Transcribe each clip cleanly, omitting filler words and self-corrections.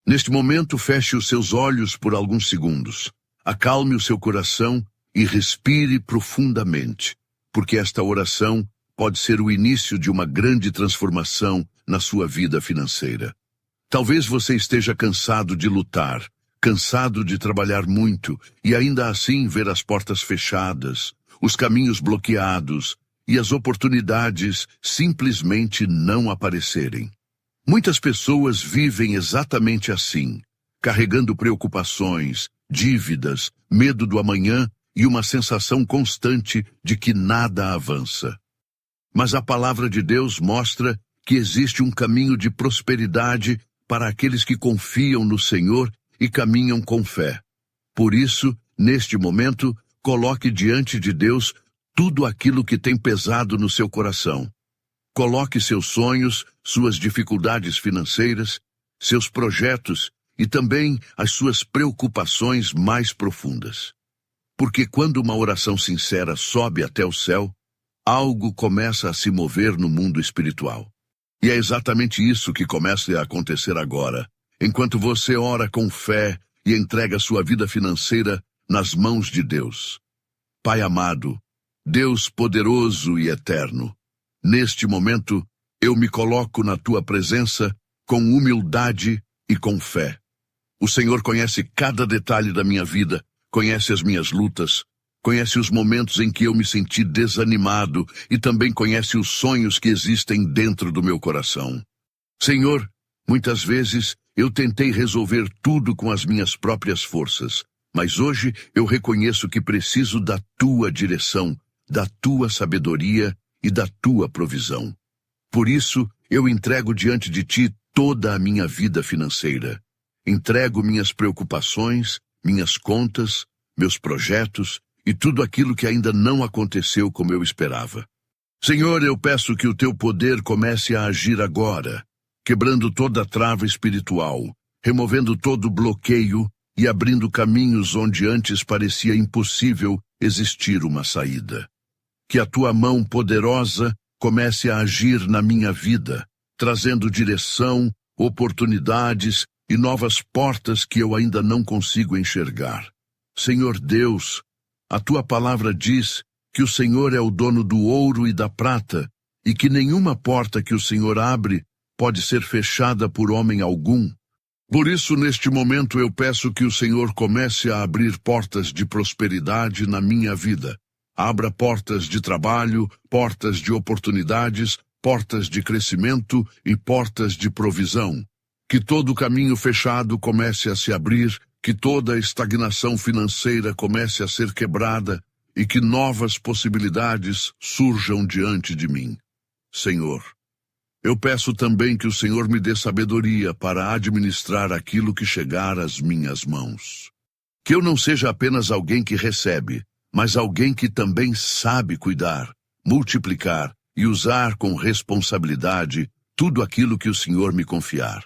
Neste momento, feche os seus olhos por alguns segundos. Acalme o seu coração e respire profundamente, porque esta oração pode ser o início de uma grande transformação na sua vida financeira. Talvez você esteja cansado de lutar, cansado de trabalhar muito e ainda assim ver as portas fechadas, os caminhos bloqueados e as oportunidades simplesmente não aparecerem. Muitas pessoas vivem exatamente assim, carregando preocupações, dívidas, medo do amanhã e uma sensação constante de que nada avança. Mas a palavra de Deus mostra que existe um caminho de prosperidade para aqueles que confiam no Senhor e caminham com fé. Por isso, neste momento, coloque diante de Deus tudo aquilo que tem pesado no seu coração. Coloque seus sonhos, suas dificuldades financeiras, seus projetos e também as suas preocupações mais profundas. Porque quando uma oração sincera sobe até o céu, algo começa a se mover no mundo espiritual. E é exatamente isso que começa a acontecer agora, enquanto você ora com fé e entrega sua vida financeira nas mãos de Deus. Pai amado, Deus poderoso e eterno, neste momento eu me coloco na tua presença com humildade e com fé. O Senhor conhece cada detalhe da minha vida, conhece as minhas lutas, conhece os momentos em que eu me senti desanimado e também conhece os sonhos que existem dentro do meu coração. Senhor, muitas vezes eu tentei resolver tudo com as minhas próprias forças, mas hoje eu reconheço que preciso da tua direção, da tua sabedoria e da tua provisão. Por isso, eu entrego diante de ti toda a minha vida financeira. Entrego minhas preocupações, minhas contas, meus projetos e tudo aquilo que ainda não aconteceu como eu esperava. Senhor, eu peço que o teu poder comece a agir agora, quebrando toda a trava espiritual, removendo todo bloqueio e abrindo caminhos onde antes parecia impossível existir uma saída. Que a tua mão poderosa comece a agir na minha vida, trazendo direção, oportunidades e novas portas que eu ainda não consigo enxergar. Senhor Deus, a tua palavra diz que o Senhor é o dono do ouro e da prata e que nenhuma porta que o Senhor abre pode ser fechada por homem algum. Por isso, neste momento, eu peço que o Senhor comece a abrir portas de prosperidade na minha vida. Abra portas de trabalho, portas de oportunidades, portas de crescimento e portas de provisão. Que todo caminho fechado comece a se abrir, que toda a estagnação financeira comece a ser quebrada e que novas possibilidades surjam diante de mim. Senhor, eu peço também que o Senhor me dê sabedoria para administrar aquilo que chegar às minhas mãos. Que eu não seja apenas alguém que recebe, mas alguém que também sabe cuidar, multiplicar e usar com responsabilidade tudo aquilo que o Senhor me confiar.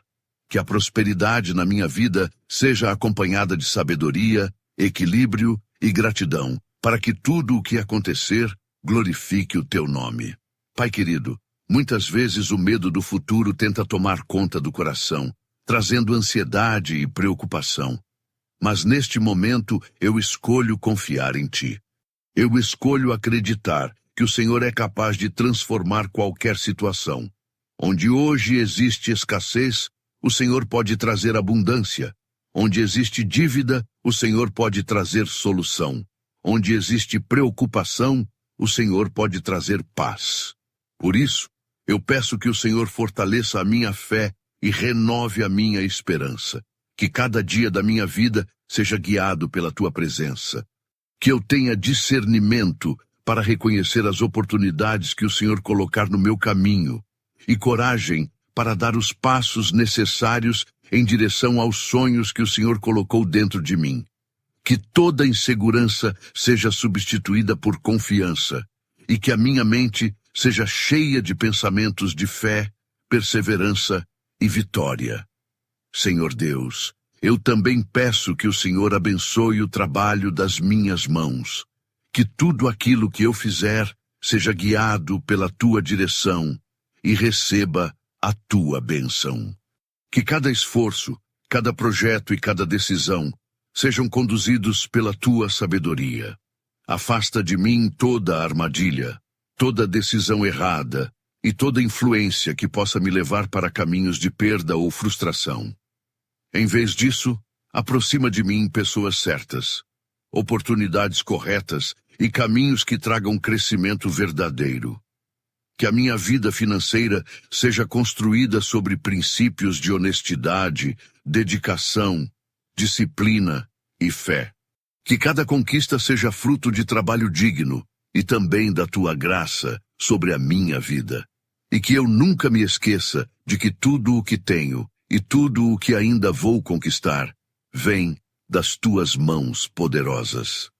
Que a prosperidade na minha vida seja acompanhada de sabedoria, equilíbrio e gratidão, para que tudo o que acontecer glorifique o teu nome. Pai querido, muitas vezes o medo do futuro tenta tomar conta do coração, trazendo ansiedade e preocupação. Mas neste momento eu escolho confiar em ti. Eu escolho acreditar que o Senhor é capaz de transformar qualquer situação. Onde hoje existe escassez, o Senhor pode trazer abundância. Onde existe dívida, o Senhor pode trazer solução. Onde existe preocupação, o Senhor pode trazer paz. Por isso, eu peço que o Senhor fortaleça a minha fé e renove a minha esperança. Que cada dia da minha vida seja guiado pela tua presença. Que eu tenha discernimento para reconhecer as oportunidades que o Senhor colocar no meu caminho e coragem para dar os passos necessários em direção aos sonhos que o Senhor colocou dentro de mim. Que toda insegurança seja substituída por confiança e que a minha mente seja cheia de pensamentos de fé, perseverança e vitória. Senhor Deus, eu também peço que o Senhor abençoe o trabalho das minhas mãos. Que tudo aquilo que eu fizer seja guiado pela tua direção e receba a tua bênção. Que cada esforço, cada projeto e cada decisão sejam conduzidos pela tua sabedoria. Afasta de mim toda armadilha, toda decisão errada e toda influência que possa me levar para caminhos de perda ou frustração. Em vez disso, aproxima de mim pessoas certas, oportunidades corretas e caminhos que tragam crescimento verdadeiro. Que a minha vida financeira seja construída sobre princípios de honestidade, dedicação, disciplina e fé. Que cada conquista seja fruto de trabalho digno e também da tua graça sobre a minha vida. E que eu nunca me esqueça de que tudo o que tenho e tudo o que ainda vou conquistar vem das tuas mãos poderosas.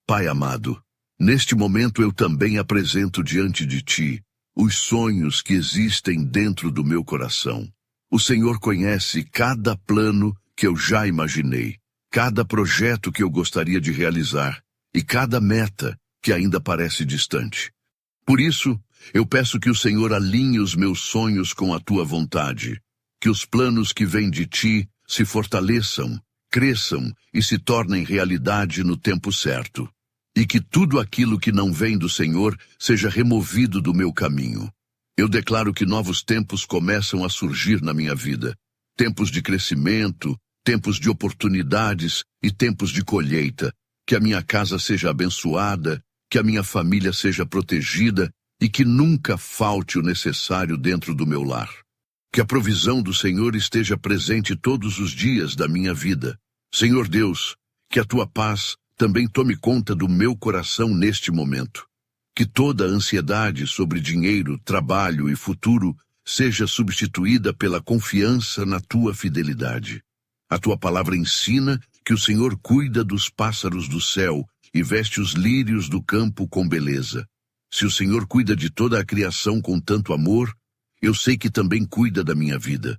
Pai amado, neste momento eu também apresento diante de ti os sonhos que existem dentro do meu coração. O Senhor conhece cada plano que eu já imaginei, cada projeto que eu gostaria de realizar e cada meta que ainda parece distante. Por isso, eu peço que o Senhor alinhe os meus sonhos com a tua vontade, que os planos que vêm de ti se fortaleçam, cresçam e se tornem realidade no tempo certo. E que tudo aquilo que não vem do Senhor seja removido do meu caminho. Eu declaro que novos tempos começam a surgir na minha vida. Tempos de crescimento, tempos de oportunidades e tempos de colheita. Que a minha casa seja abençoada, que a minha família seja protegida e que nunca falte o necessário dentro do meu lar. Que a provisão do Senhor esteja presente todos os dias da minha vida. Senhor Deus, que a tua paz também tome conta do meu coração neste momento. Que toda a ansiedade sobre dinheiro, trabalho e futuro seja substituída pela confiança na tua fidelidade. A tua palavra ensina que o Senhor cuida dos pássaros do céu e veste os lírios do campo com beleza. Se o Senhor cuida de toda a criação com tanto amor, eu sei que também cuida da minha vida.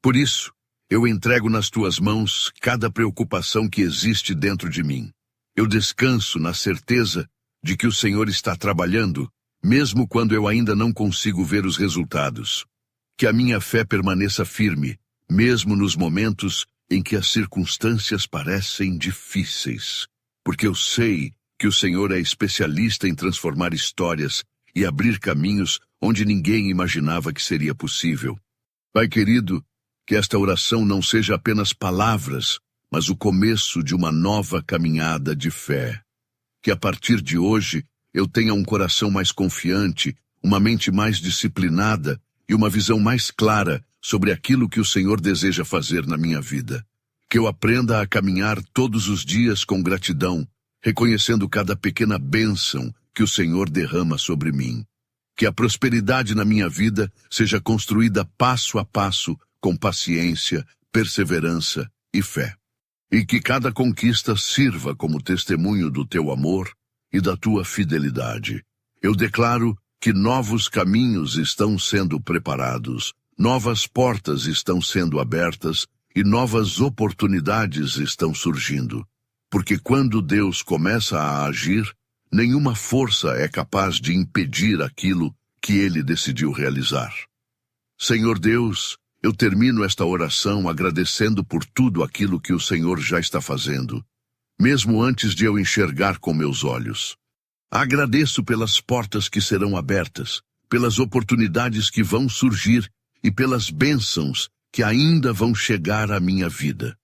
Por isso, eu entrego nas tuas mãos cada preocupação que existe dentro de mim. Eu descanso na certeza de que o Senhor está trabalhando, mesmo quando eu ainda não consigo ver os resultados. Que a minha fé permaneça firme, mesmo nos momentos em que as circunstâncias parecem difíceis. Porque eu sei que o Senhor é especialista em transformar histórias e abrir caminhos onde ninguém imaginava que seria possível. Pai querido, que esta oração não seja apenas palavras, mas o começo de uma nova caminhada de fé. Que a partir de hoje eu tenha um coração mais confiante, uma mente mais disciplinada e uma visão mais clara sobre aquilo que o Senhor deseja fazer na minha vida. Que eu aprenda a caminhar todos os dias com gratidão, reconhecendo cada pequena bênção que o Senhor derrama sobre mim. Que a prosperidade na minha vida seja construída passo a passo, com paciência, perseverança e fé. E que cada conquista sirva como testemunho do teu amor e da tua fidelidade. Eu declaro que novos caminhos estão sendo preparados, novas portas estão sendo abertas e novas oportunidades estão surgindo. Porque quando Deus começa a agir, nenhuma força é capaz de impedir aquilo que Ele decidiu realizar. Senhor Deus, eu termino esta oração agradecendo por tudo aquilo que o Senhor já está fazendo, mesmo antes de eu enxergar com meus olhos. Agradeço pelas portas que serão abertas, pelas oportunidades que vão surgir e pelas bênçãos que ainda vão chegar à minha vida.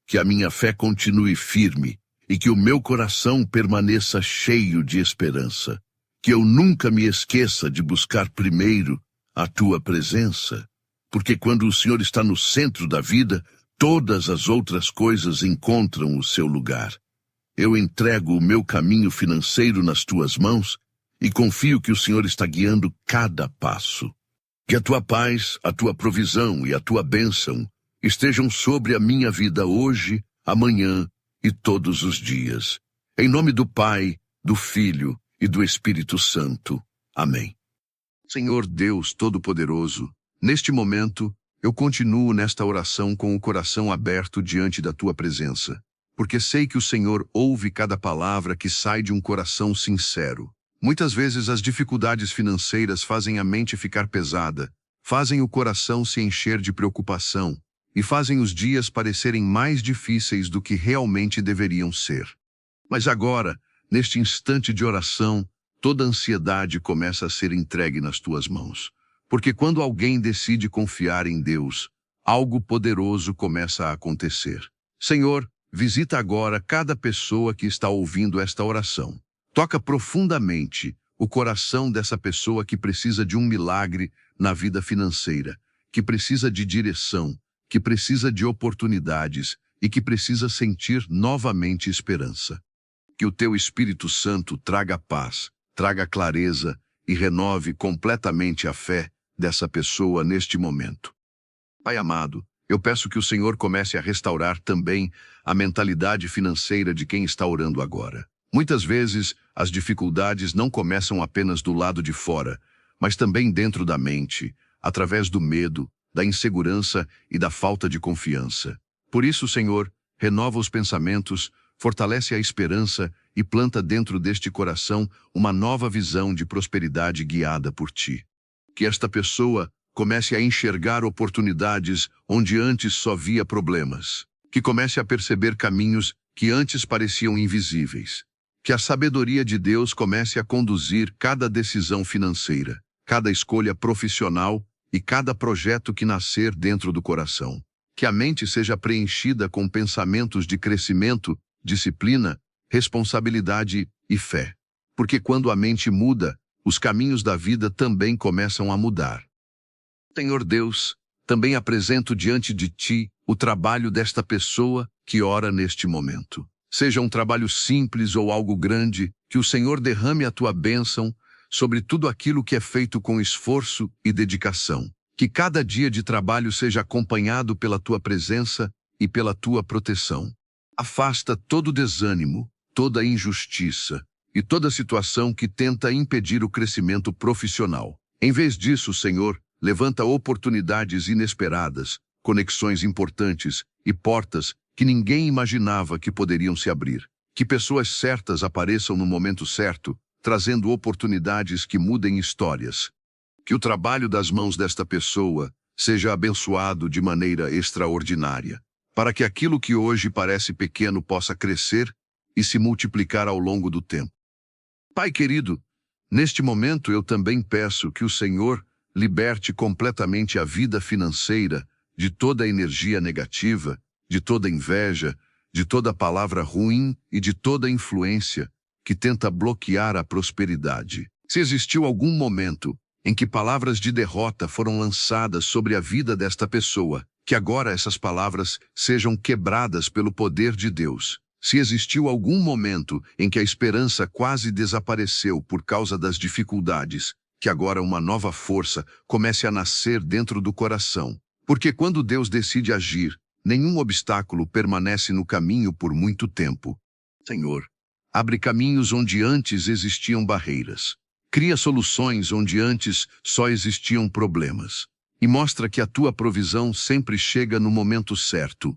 Que a minha fé continue firme e que o meu coração permaneça cheio de esperança. Que eu nunca me esqueça de buscar primeiro a tua presença, porque quando o Senhor está no centro da vida, todas as outras coisas encontram o seu lugar. Eu entrego o meu caminho financeiro nas tuas mãos e confio que o Senhor está guiando cada passo. Que a tua paz, a tua provisão e a tua bênção estejam sobre a minha vida hoje, amanhã e todos os dias. Em nome do Pai, do Filho e do Espírito Santo. Amém. Senhor Deus Todo-Poderoso, neste momento, eu continuo nesta oração com o coração aberto diante da tua presença, porque sei que o Senhor ouve cada palavra que sai de um coração sincero. Muitas vezes as dificuldades financeiras fazem a mente ficar pesada, fazem o coração se encher de preocupação, e fazem os dias parecerem mais difíceis do que realmente deveriam ser. Mas agora, neste instante de oração, toda a ansiedade começa a ser entregue nas tuas mãos. Porque quando alguém decide confiar em Deus, algo poderoso começa a acontecer. Senhor, visita agora cada pessoa que está ouvindo esta oração. Toca profundamente o coração dessa pessoa que precisa de um milagre na vida financeira, que precisa de direção, que precisa de oportunidades e que precisa sentir novamente esperança. Que o teu Espírito Santo traga paz, traga clareza e renove completamente a fé dessa pessoa neste momento. Pai amado, eu peço que o Senhor comece a restaurar também a mentalidade financeira de quem está orando agora. Muitas vezes, as dificuldades não começam apenas do lado de fora, mas também dentro da mente, através do medo, da insegurança e da falta de confiança. Por isso, Senhor, renova os pensamentos, fortalece a esperança e planta dentro deste coração uma nova visão de prosperidade guiada por Ti. Que esta pessoa comece a enxergar oportunidades onde antes só via problemas. Que comece a perceber caminhos que antes pareciam invisíveis. Que a sabedoria de Deus comece a conduzir cada decisão financeira, cada escolha profissional e cada projeto que nascer dentro do coração. Que a mente seja preenchida com pensamentos de crescimento, disciplina, responsabilidade e fé. Porque quando a mente muda, os caminhos da vida também começam a mudar. Senhor Deus, também apresento diante de Ti o trabalho desta pessoa que ora neste momento. Seja um trabalho simples ou algo grande, que o Senhor derrame a Tua bênção sobre tudo aquilo que é feito com esforço e dedicação. Que cada dia de trabalho seja acompanhado pela Tua presença e pela Tua proteção. Afasta todo desânimo, toda injustiça e toda situação que tenta impedir o crescimento profissional. Em vez disso, Senhor, levanta oportunidades inesperadas, conexões importantes e portas que ninguém imaginava que poderiam se abrir. Que pessoas certas apareçam no momento certo, trazendo oportunidades que mudem histórias. Que o trabalho das mãos desta pessoa seja abençoado de maneira extraordinária, para que aquilo que hoje parece pequeno possa crescer e se multiplicar ao longo do tempo. Pai querido, neste momento eu também peço que o Senhor liberte completamente a vida financeira de toda a energia negativa, de toda inveja, de toda palavra ruim e de toda influência que tenta bloquear a prosperidade. Se existiu algum momento em que palavras de derrota foram lançadas sobre a vida desta pessoa, que agora essas palavras sejam quebradas pelo poder de Deus. Se existiu algum momento em que a esperança quase desapareceu por causa das dificuldades, que agora uma nova força comece a nascer dentro do coração. Porque quando Deus decide agir, nenhum obstáculo permanece no caminho por muito tempo. Senhor, abre caminhos onde antes existiam barreiras. Cria soluções onde antes só existiam problemas. E mostra que a Tua provisão sempre chega no momento certo.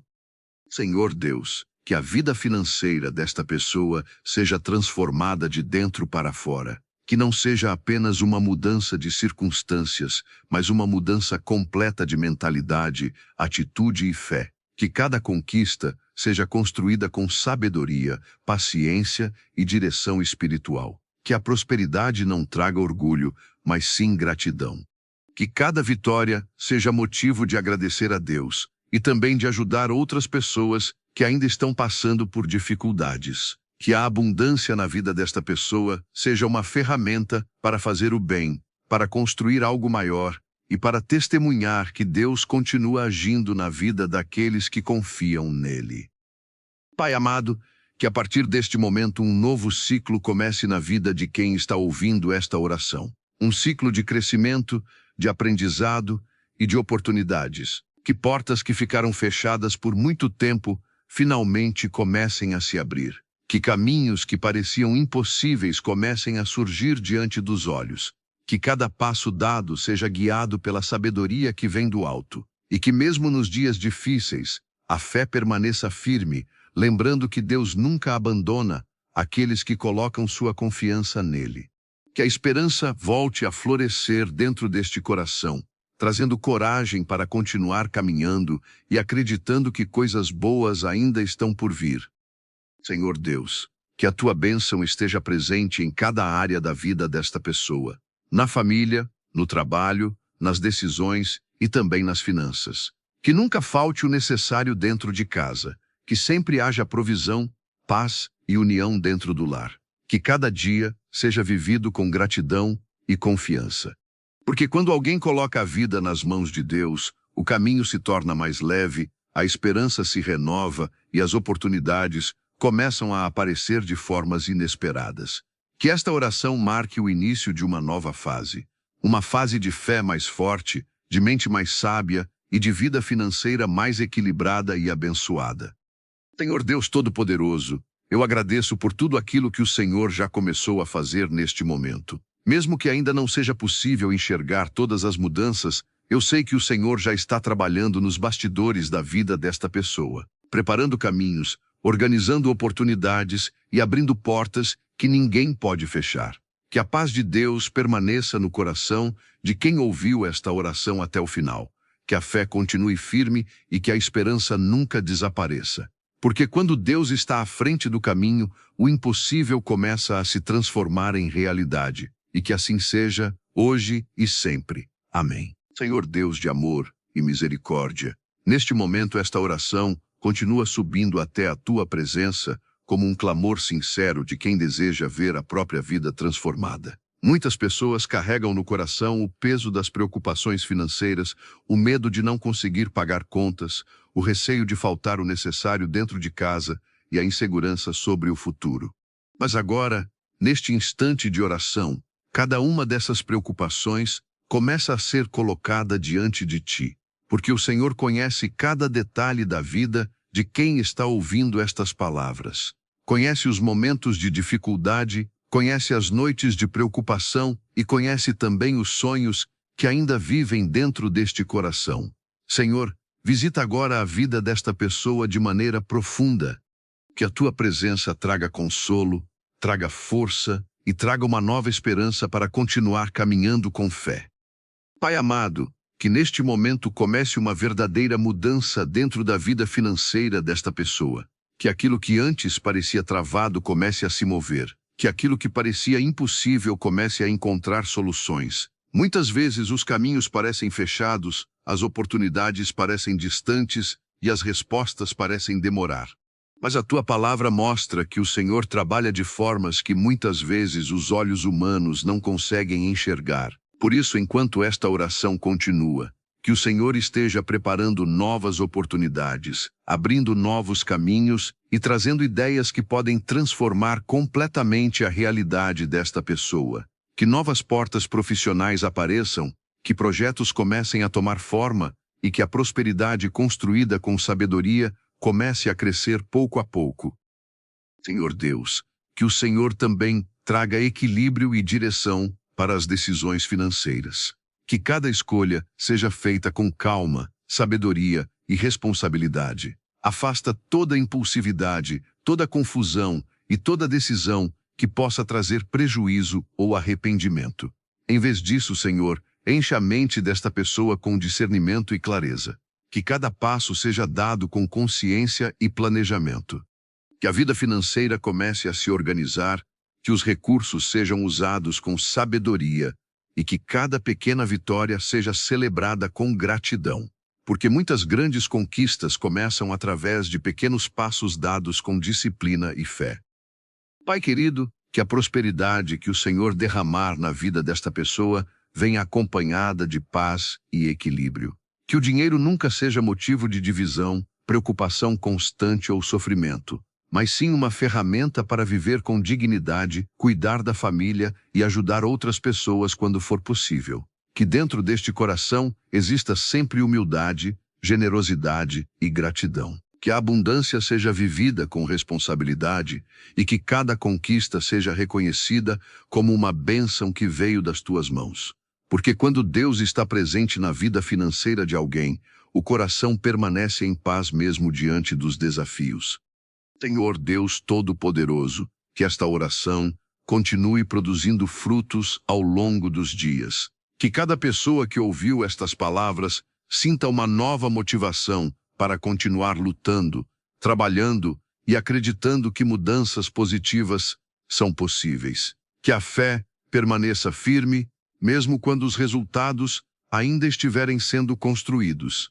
Senhor Deus, que a vida financeira desta pessoa seja transformada de dentro para fora. Que não seja apenas uma mudança de circunstâncias, mas uma mudança completa de mentalidade, atitude e fé. Que cada conquista seja construída com sabedoria, paciência e direção espiritual. Que a prosperidade não traga orgulho, mas sim gratidão. Que cada vitória seja motivo de agradecer a Deus e também de ajudar outras pessoas que ainda estão passando por dificuldades. Que a abundância na vida desta pessoa seja uma ferramenta para fazer o bem, para construir algo maior e para testemunhar que Deus continua agindo na vida daqueles que confiam nele. Pai amado, que a partir deste momento um novo ciclo comece na vida de quem está ouvindo esta oração. Um ciclo de crescimento, de aprendizado e de oportunidades. Que portas que ficaram fechadas por muito tempo finalmente comecem a se abrir. Que caminhos que pareciam impossíveis comecem a surgir diante dos olhos. Que cada passo dado seja guiado pela sabedoria que vem do alto. E que mesmo nos dias difíceis, a fé permaneça firme, lembrando que Deus nunca abandona aqueles que colocam sua confiança nele. Que a esperança volte a florescer dentro deste coração, trazendo coragem para continuar caminhando e acreditando que coisas boas ainda estão por vir. Senhor Deus, que a tua bênção esteja presente em cada área da vida desta pessoa, na família, no trabalho, nas decisões e também nas finanças. Que nunca falte o necessário dentro de casa, que sempre haja provisão, paz e união dentro do lar. Que cada dia seja vivido com gratidão e confiança. Porque quando alguém coloca a vida nas mãos de Deus, o caminho se torna mais leve, a esperança se renova e as oportunidades começam a aparecer de formas inesperadas. Que esta oração marque o início de uma nova fase. Uma fase de fé mais forte, de mente mais sábia e de vida financeira mais equilibrada e abençoada. Senhor Deus Todo-Poderoso, eu agradeço por tudo aquilo que o Senhor já começou a fazer neste momento. Mesmo que ainda não seja possível enxergar todas as mudanças, eu sei que o Senhor já está trabalhando nos bastidores da vida desta pessoa, preparando caminhos, organizando oportunidades e abrindo portas que ninguém pode fechar. Que a paz de Deus permaneça no coração de quem ouviu esta oração até o final. Que a fé continue firme e que a esperança nunca desapareça. Porque quando Deus está à frente do caminho, o impossível começa a se transformar em realidade. E que assim seja, hoje e sempre. Amém. Senhor Deus de amor e misericórdia, neste momento esta oração continua subindo até a tua presença como um clamor sincero de quem deseja ver a própria vida transformada. Muitas pessoas carregam no coração o peso das preocupações financeiras, o medo de não conseguir pagar contas, o receio de faltar o necessário dentro de casa e a insegurança sobre o futuro. Mas agora, neste instante de oração, cada uma dessas preocupações começa a ser colocada diante de ti, porque o Senhor conhece cada detalhe da vida de quem está ouvindo estas palavras. Conhece os momentos de dificuldade, conhece as noites de preocupação e conhece também os sonhos que ainda vivem dentro deste coração. Senhor, visita agora a vida desta pessoa de maneira profunda. Que a tua presença traga consolo, traga força e traga uma nova esperança para continuar caminhando com fé. Pai amado, que neste momento comece uma verdadeira mudança dentro da vida financeira desta pessoa. Que aquilo que antes parecia travado comece a se mover. Que aquilo que parecia impossível comece a encontrar soluções. Muitas vezes os caminhos parecem fechados, as oportunidades parecem distantes e as respostas parecem demorar. Mas a tua palavra mostra que o Senhor trabalha de formas que muitas vezes os olhos humanos não conseguem enxergar. Por isso, enquanto esta oração continua, que o Senhor esteja preparando novas oportunidades, abrindo novos caminhos e trazendo ideias que podem transformar completamente a realidade desta pessoa. Que novas portas profissionais apareçam, que projetos comecem a tomar forma e que a prosperidade construída com sabedoria comece a crescer pouco a pouco. Senhor Deus, que o Senhor também traga equilíbrio e direção para as decisões financeiras. Que cada escolha seja feita com calma, sabedoria e responsabilidade. Afasta toda impulsividade, toda confusão e toda decisão que possa trazer prejuízo ou arrependimento. Em vez disso, Senhor, enche a mente desta pessoa com discernimento e clareza. Que cada passo seja dado com consciência e planejamento. Que a vida financeira comece a se organizar, que os recursos sejam usados com sabedoria e que cada pequena vitória seja celebrada com gratidão. Porque muitas grandes conquistas começam através de pequenos passos dados com disciplina e fé. Pai querido, que a prosperidade que o Senhor derramar na vida desta pessoa venha acompanhada de paz e equilíbrio. Que o dinheiro nunca seja motivo de divisão, preocupação constante ou sofrimento, mas sim uma ferramenta para viver com dignidade, cuidar da família e ajudar outras pessoas quando for possível. Que dentro deste coração exista sempre humildade, generosidade e gratidão. Que a abundância seja vivida com responsabilidade e que cada conquista seja reconhecida como uma bênção que veio das tuas mãos. Porque quando Deus está presente na vida financeira de alguém, o coração permanece em paz mesmo diante dos desafios. Senhor Deus Todo-Poderoso, que esta oração continue produzindo frutos ao longo dos dias. Que cada pessoa que ouviu estas palavras sinta uma nova motivação para continuar lutando, trabalhando e acreditando que mudanças positivas são possíveis. Que a fé permaneça firme, mesmo quando os resultados ainda estiverem sendo construídos.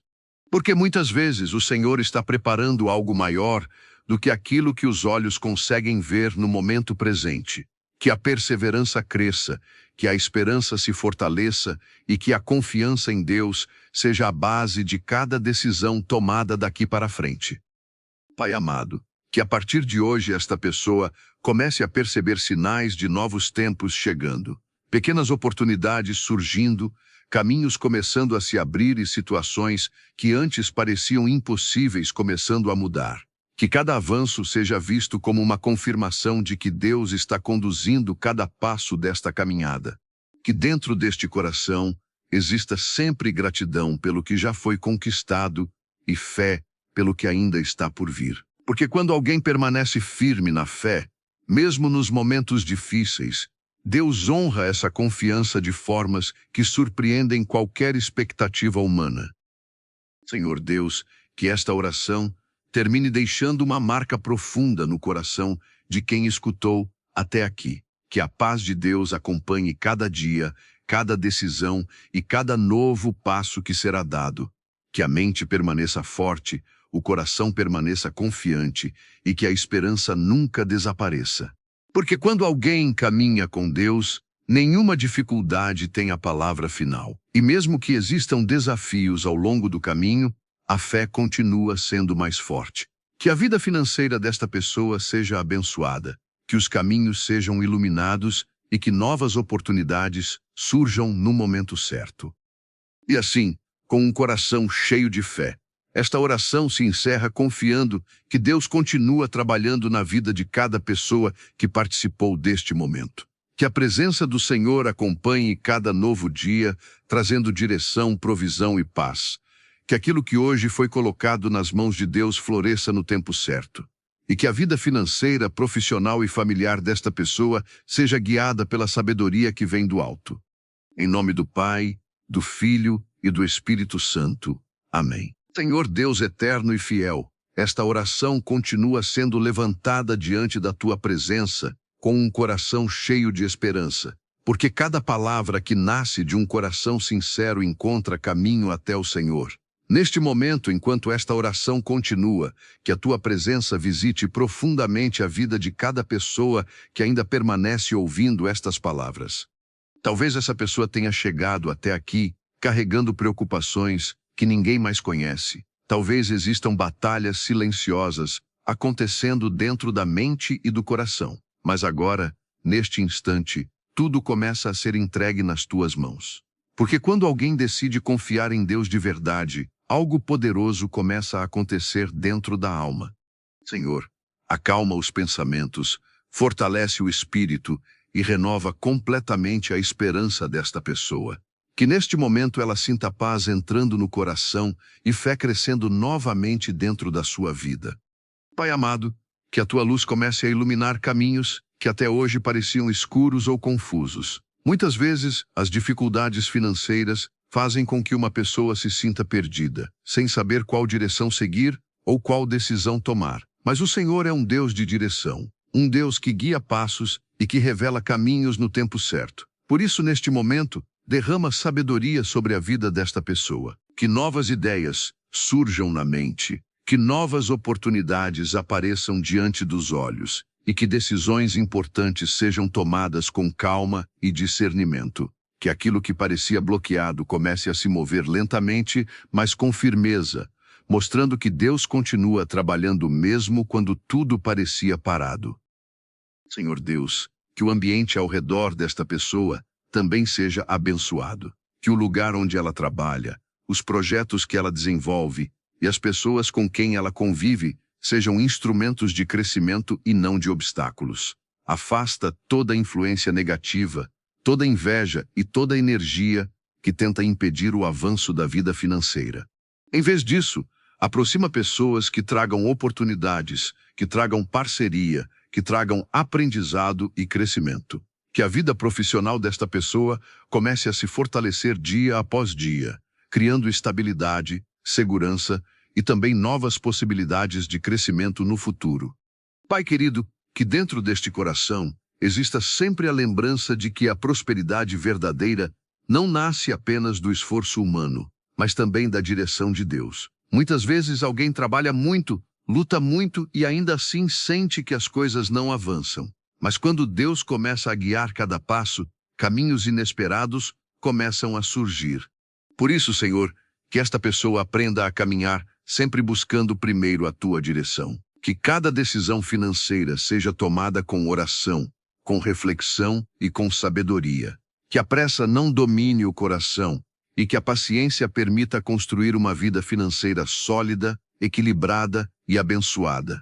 Porque muitas vezes o Senhor está preparando algo maior do que aquilo que os olhos conseguem ver no momento presente. Que a perseverança cresça, que a esperança se fortaleça e que a confiança em Deus seja a base de cada decisão tomada daqui para frente. Pai amado, que a partir de hoje esta pessoa comece a perceber sinais de novos tempos chegando, pequenas oportunidades surgindo, caminhos começando a se abrir e situações que antes pareciam impossíveis começando a mudar. Que cada avanço seja visto como uma confirmação de que Deus está conduzindo cada passo desta caminhada. Que dentro deste coração exista sempre gratidão pelo que já foi conquistado e fé pelo que ainda está por vir. Porque quando alguém permanece firme na fé, mesmo nos momentos difíceis, Deus honra essa confiança de formas que surpreendem qualquer expectativa humana. Senhor Deus, que esta oração termine deixando uma marca profunda no coração de quem escutou até aqui. Que a paz de Deus acompanhe cada dia, cada decisão e cada novo passo que será dado. Que a mente permaneça forte, o coração permaneça confiante e que a esperança nunca desapareça. Porque quando alguém caminha com Deus, nenhuma dificuldade tem a palavra final. E mesmo que existam desafios ao longo do caminho, a fé continua sendo mais forte. Que a vida financeira desta pessoa seja abençoada, que os caminhos sejam iluminados e que novas oportunidades surjam no momento certo. E assim, com um coração cheio de fé, esta oração se encerra confiando que Deus continua trabalhando na vida de cada pessoa que participou deste momento. Que a presença do Senhor acompanhe cada novo dia, trazendo direção, provisão e paz. Que aquilo que hoje foi colocado nas mãos de Deus floresça no tempo certo. E que a vida financeira, profissional e familiar desta pessoa seja guiada pela sabedoria que vem do alto. Em nome do Pai, do Filho e do Espírito Santo. Amém. Senhor Deus eterno e fiel, esta oração continua sendo levantada diante da Tua presença com um coração cheio de esperança, porque cada palavra que nasce de um coração sincero encontra caminho até o Senhor. Neste momento, enquanto esta oração continua, que a Tua presença visite profundamente a vida de cada pessoa que ainda permanece ouvindo estas palavras. Talvez essa pessoa tenha chegado até aqui carregando preocupações que ninguém mais conhece. Talvez existam batalhas silenciosas acontecendo dentro da mente e do coração. Mas agora, neste instante, tudo começa a ser entregue nas Tuas mãos. Porque quando alguém decide confiar em Deus de verdade, algo poderoso começa a acontecer dentro da alma. Senhor, acalma os pensamentos, fortalece o espírito e renova completamente a esperança desta pessoa. Que neste momento ela sinta paz entrando no coração e fé crescendo novamente dentro da sua vida. Pai amado, que a Tua luz comece a iluminar caminhos que até hoje pareciam escuros ou confusos. Muitas vezes, as dificuldades financeiras fazem com que uma pessoa se sinta perdida, sem saber qual direção seguir ou qual decisão tomar. Mas o Senhor é um Deus de direção, um Deus que guia passos e que revela caminhos no tempo certo. Por isso, neste momento, derrama sabedoria sobre a vida desta pessoa. Que novas ideias surjam na mente, que novas oportunidades apareçam diante dos olhos e que decisões importantes sejam tomadas com calma e discernimento. Que aquilo que parecia bloqueado comece a se mover lentamente, mas com firmeza, mostrando que Deus continua trabalhando mesmo quando tudo parecia parado. Senhor Deus, que o ambiente ao redor desta pessoa também seja abençoado. Que o lugar onde ela trabalha, os projetos que ela desenvolve e as pessoas com quem ela convive sejam instrumentos de crescimento e não de obstáculos. Afasta toda influência negativa, toda inveja e toda energia que tenta impedir o avanço da vida financeira. Em vez disso, aproxima pessoas que tragam oportunidades, que tragam parceria, que tragam aprendizado e crescimento. Que a vida profissional desta pessoa comece a se fortalecer dia após dia, criando estabilidade, segurança e também novas possibilidades de crescimento no futuro. Pai querido, que dentro deste coração exista sempre a lembrança de que a prosperidade verdadeira não nasce apenas do esforço humano, mas também da direção de Deus. Muitas vezes alguém trabalha muito, luta muito e ainda assim sente que as coisas não avançam. Mas quando Deus começa a guiar cada passo, caminhos inesperados começam a surgir. Por isso, Senhor, que esta pessoa aprenda a caminhar sempre buscando primeiro a Tua direção. Que cada decisão financeira seja tomada com oração, com reflexão e com sabedoria. Que a pressa não domine o coração e que a paciência permita construir uma vida financeira sólida, equilibrada e abençoada.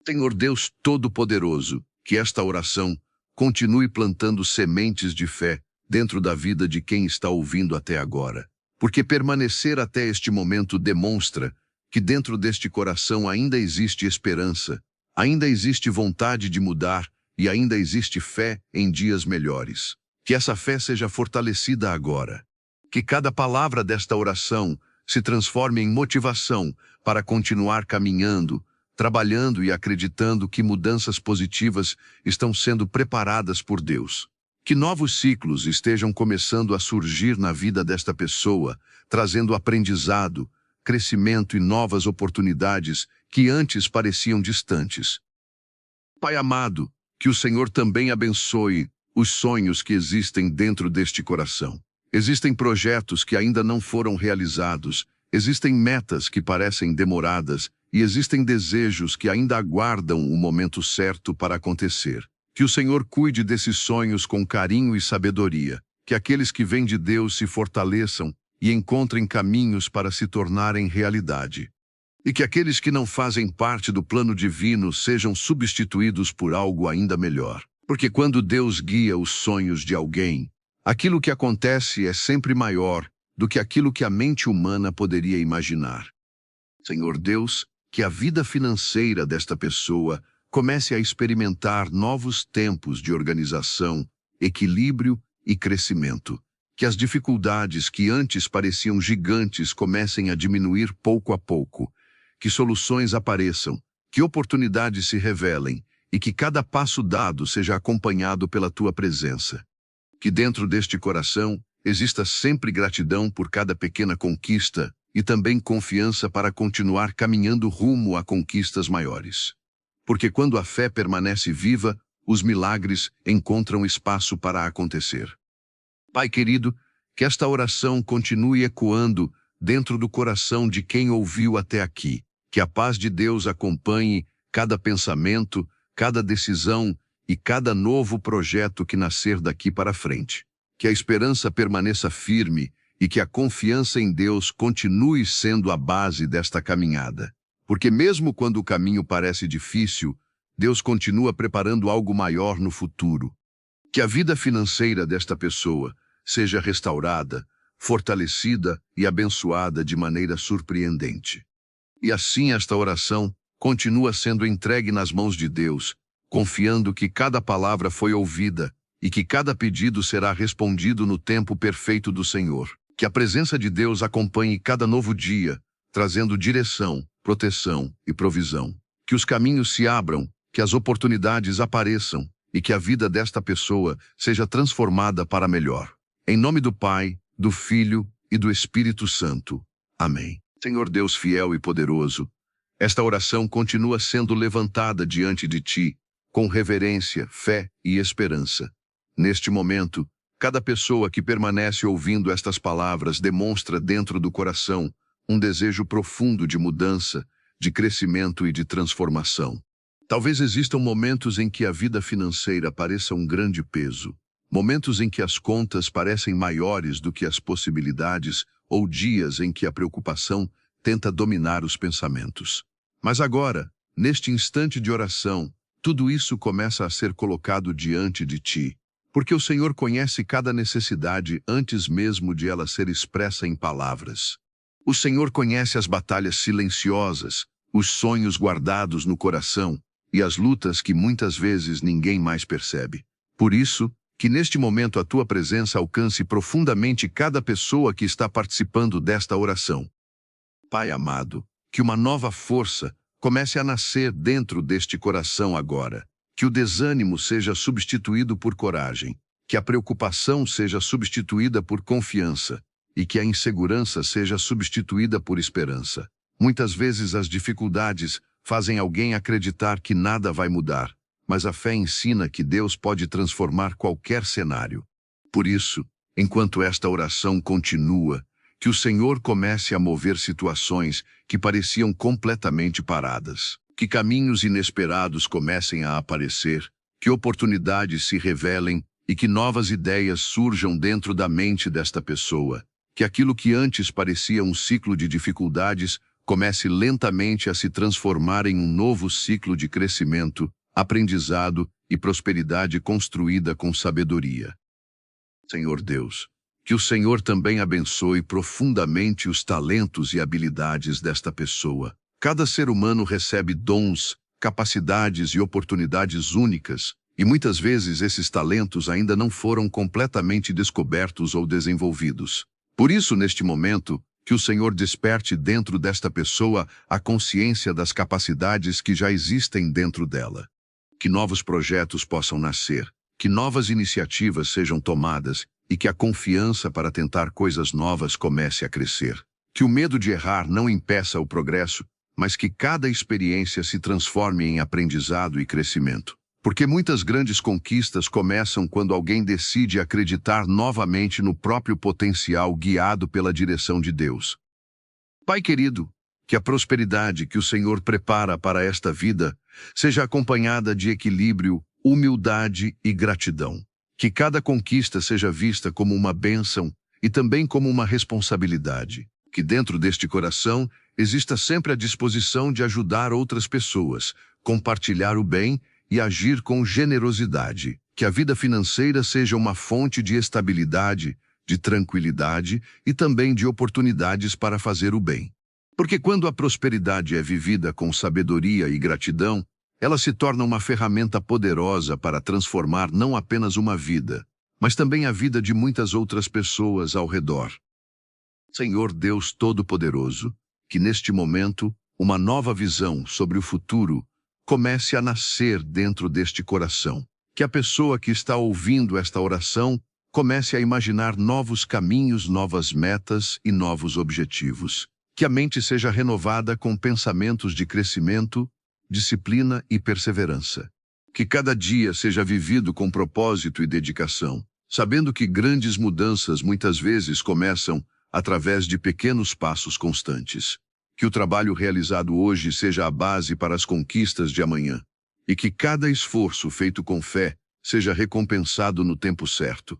Senhor Deus Todo-Poderoso, que esta oração continue plantando sementes de fé dentro da vida de quem está ouvindo até agora. Porque permanecer até este momento demonstra que dentro deste coração ainda existe esperança, ainda existe vontade de mudar e ainda existe fé em dias melhores. Que essa fé seja fortalecida agora. Que cada palavra desta oração se transforme em motivação para continuar caminhando, trabalhando e acreditando que mudanças positivas estão sendo preparadas por Deus. Que novos ciclos estejam começando a surgir na vida desta pessoa, trazendo aprendizado, crescimento e novas oportunidades que antes pareciam distantes. Pai amado, que o Senhor também abençoe os sonhos que existem dentro deste coração. Existem projetos que ainda não foram realizados, existem metas que parecem demoradas e existem desejos que ainda aguardam o momento certo para acontecer. Que o Senhor cuide desses sonhos com carinho e sabedoria, que aqueles que vêm de Deus se fortaleçam e encontrem caminhos para se tornarem realidade. E que aqueles que não fazem parte do plano divino sejam substituídos por algo ainda melhor. Porque quando Deus guia os sonhos de alguém, aquilo que acontece é sempre maior do que aquilo que a mente humana poderia imaginar. Senhor Deus, que a vida financeira desta pessoa comece a experimentar novos tempos de organização, equilíbrio e crescimento. Que as dificuldades que antes pareciam gigantes comecem a diminuir pouco a pouco. Que soluções apareçam, que oportunidades se revelem e que cada passo dado seja acompanhado pela Tua presença. Que dentro deste coração exista sempre gratidão por cada pequena conquista e também confiança para continuar caminhando rumo a conquistas maiores. Porque quando a fé permanece viva, os milagres encontram espaço para acontecer. Pai querido, que esta oração continue ecoando dentro do coração de quem ouviu até aqui. Que a paz de Deus acompanhe cada pensamento, cada decisão e cada novo projeto que nascer daqui para frente. Que a esperança permaneça firme e que a confiança em Deus continue sendo a base desta caminhada. Porque mesmo quando o caminho parece difícil, Deus continua preparando algo maior no futuro. Que a vida financeira desta pessoa seja restaurada, fortalecida e abençoada de maneira surpreendente. E assim esta oração continua sendo entregue nas mãos de Deus, confiando que cada palavra foi ouvida e que cada pedido será respondido no tempo perfeito do Senhor. Que a presença de Deus acompanhe cada novo dia, trazendo direção, proteção e provisão. Que os caminhos se abram, que as oportunidades apareçam e que a vida desta pessoa seja transformada para melhor. Em nome do Pai, do Filho e do Espírito Santo. Amém. Senhor Deus fiel e poderoso, esta oração continua sendo levantada diante de Ti, com reverência, fé e esperança. Neste momento, cada pessoa que permanece ouvindo estas palavras demonstra dentro do coração um desejo profundo de mudança, de crescimento e de transformação. Talvez existam momentos em que a vida financeira pareça um grande peso, momentos em que as contas parecem maiores do que as possibilidades ou dias em que a preocupação tenta dominar os pensamentos. Mas agora, neste instante de oração, tudo isso começa a ser colocado diante de Ti, porque o Senhor conhece cada necessidade antes mesmo de ela ser expressa em palavras. O Senhor conhece as batalhas silenciosas, os sonhos guardados no coração e as lutas que muitas vezes ninguém mais percebe. Por isso, Que neste momento a tua presença alcance profundamente cada pessoa que está participando desta oração. Pai amado, que uma nova força comece a nascer dentro deste coração agora. Que o desânimo seja substituído por coragem. Que a preocupação seja substituída por confiança. E que a insegurança seja substituída por esperança. Muitas vezes as dificuldades fazem alguém acreditar que nada vai mudar, mas a fé ensina que Deus pode transformar qualquer cenário. Por isso, enquanto esta oração continua, que o Senhor comece a mover situações que pareciam completamente paradas. Que caminhos inesperados comecem a aparecer, que oportunidades se revelem e que novas ideias surjam dentro da mente desta pessoa. Que aquilo que antes parecia um ciclo de dificuldades comece lentamente a se transformar em um novo ciclo de crescimento, aprendizado e prosperidade construída com sabedoria. Senhor Deus, que o Senhor também abençoe profundamente os talentos e habilidades desta pessoa. Cada ser humano recebe dons, capacidades e oportunidades únicas, e muitas vezes esses talentos ainda não foram completamente descobertos ou desenvolvidos. Por isso, neste momento, que o Senhor desperte dentro desta pessoa a consciência das capacidades que já existem dentro dela. Que novos projetos possam nascer, que novas iniciativas sejam tomadas e que a confiança para tentar coisas novas comece a crescer. Que o medo de errar não impeça o progresso, mas que cada experiência se transforme em aprendizado e crescimento. Porque muitas grandes conquistas começam quando alguém decide acreditar novamente no próprio potencial guiado pela direção de Deus. Pai querido, que a prosperidade que o Senhor prepara para esta vida seja acompanhada de equilíbrio, humildade e gratidão. Que cada conquista seja vista como uma bênção e também como uma responsabilidade. Que dentro deste coração exista sempre a disposição de ajudar outras pessoas, compartilhar o bem e agir com generosidade. Que a vida financeira seja uma fonte de estabilidade, de tranquilidade e também de oportunidades para fazer o bem. Porque quando a prosperidade é vivida com sabedoria e gratidão, ela se torna uma ferramenta poderosa para transformar não apenas uma vida, mas também a vida de muitas outras pessoas ao redor. Senhor Deus Todo-Poderoso, que neste momento uma nova visão sobre o futuro comece a nascer dentro deste coração. Que a pessoa que está ouvindo esta oração comece a imaginar novos caminhos, novas metas e novos objetivos. Que a mente seja renovada com pensamentos de crescimento, disciplina e perseverança. Que cada dia seja vivido com propósito e dedicação, sabendo que grandes mudanças muitas vezes começam através de pequenos passos constantes. Que o trabalho realizado hoje seja a base para as conquistas de amanhã, e que cada esforço feito com fé seja recompensado no tempo certo.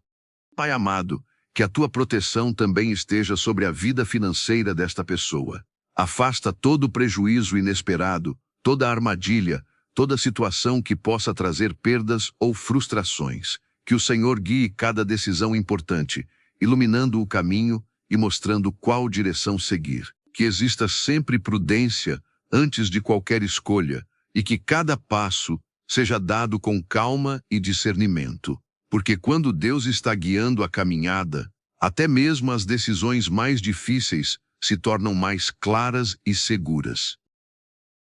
Pai amado, que a tua proteção também esteja sobre a vida financeira desta pessoa. Afasta todo prejuízo inesperado, toda armadilha, toda situação que possa trazer perdas ou frustrações. Que o Senhor guie cada decisão importante, iluminando o caminho e mostrando qual direção seguir. Que exista sempre prudência antes de qualquer escolha e que cada passo seja dado com calma e discernimento. Porque quando Deus está guiando a caminhada, até mesmo as decisões mais difíceis se tornam mais claras e seguras.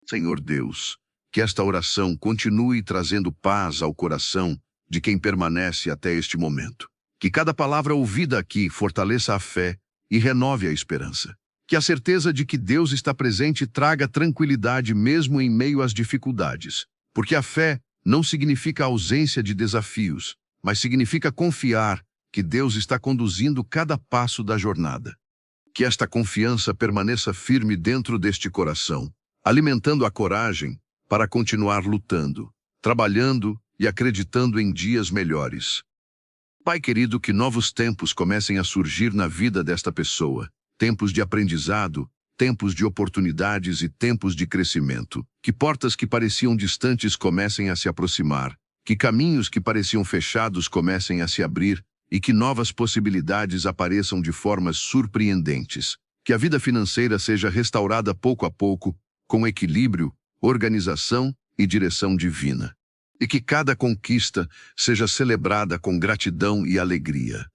Senhor Deus, que esta oração continue trazendo paz ao coração de quem permanece até este momento. Que cada palavra ouvida aqui fortaleça a fé e renove a esperança. Que a certeza de que Deus está presente traga tranquilidade mesmo em meio às dificuldades. Porque a fé não significa ausência de desafios, mas significa confiar que Deus está conduzindo cada passo da jornada. Que esta confiança permaneça firme dentro deste coração, alimentando a coragem para continuar lutando, trabalhando e acreditando em dias melhores. Pai querido, que novos tempos comecem a surgir na vida desta pessoa. Tempos de aprendizado, tempos de oportunidades e tempos de crescimento. Que portas que pareciam distantes comecem a se aproximar. Que caminhos que pareciam fechados comecem a se abrir e que novas possibilidades apareçam de formas surpreendentes. Que a vida financeira seja restaurada pouco a pouco, com equilíbrio, organização e direção divina. e que cada conquista seja celebrada com gratidão e alegria.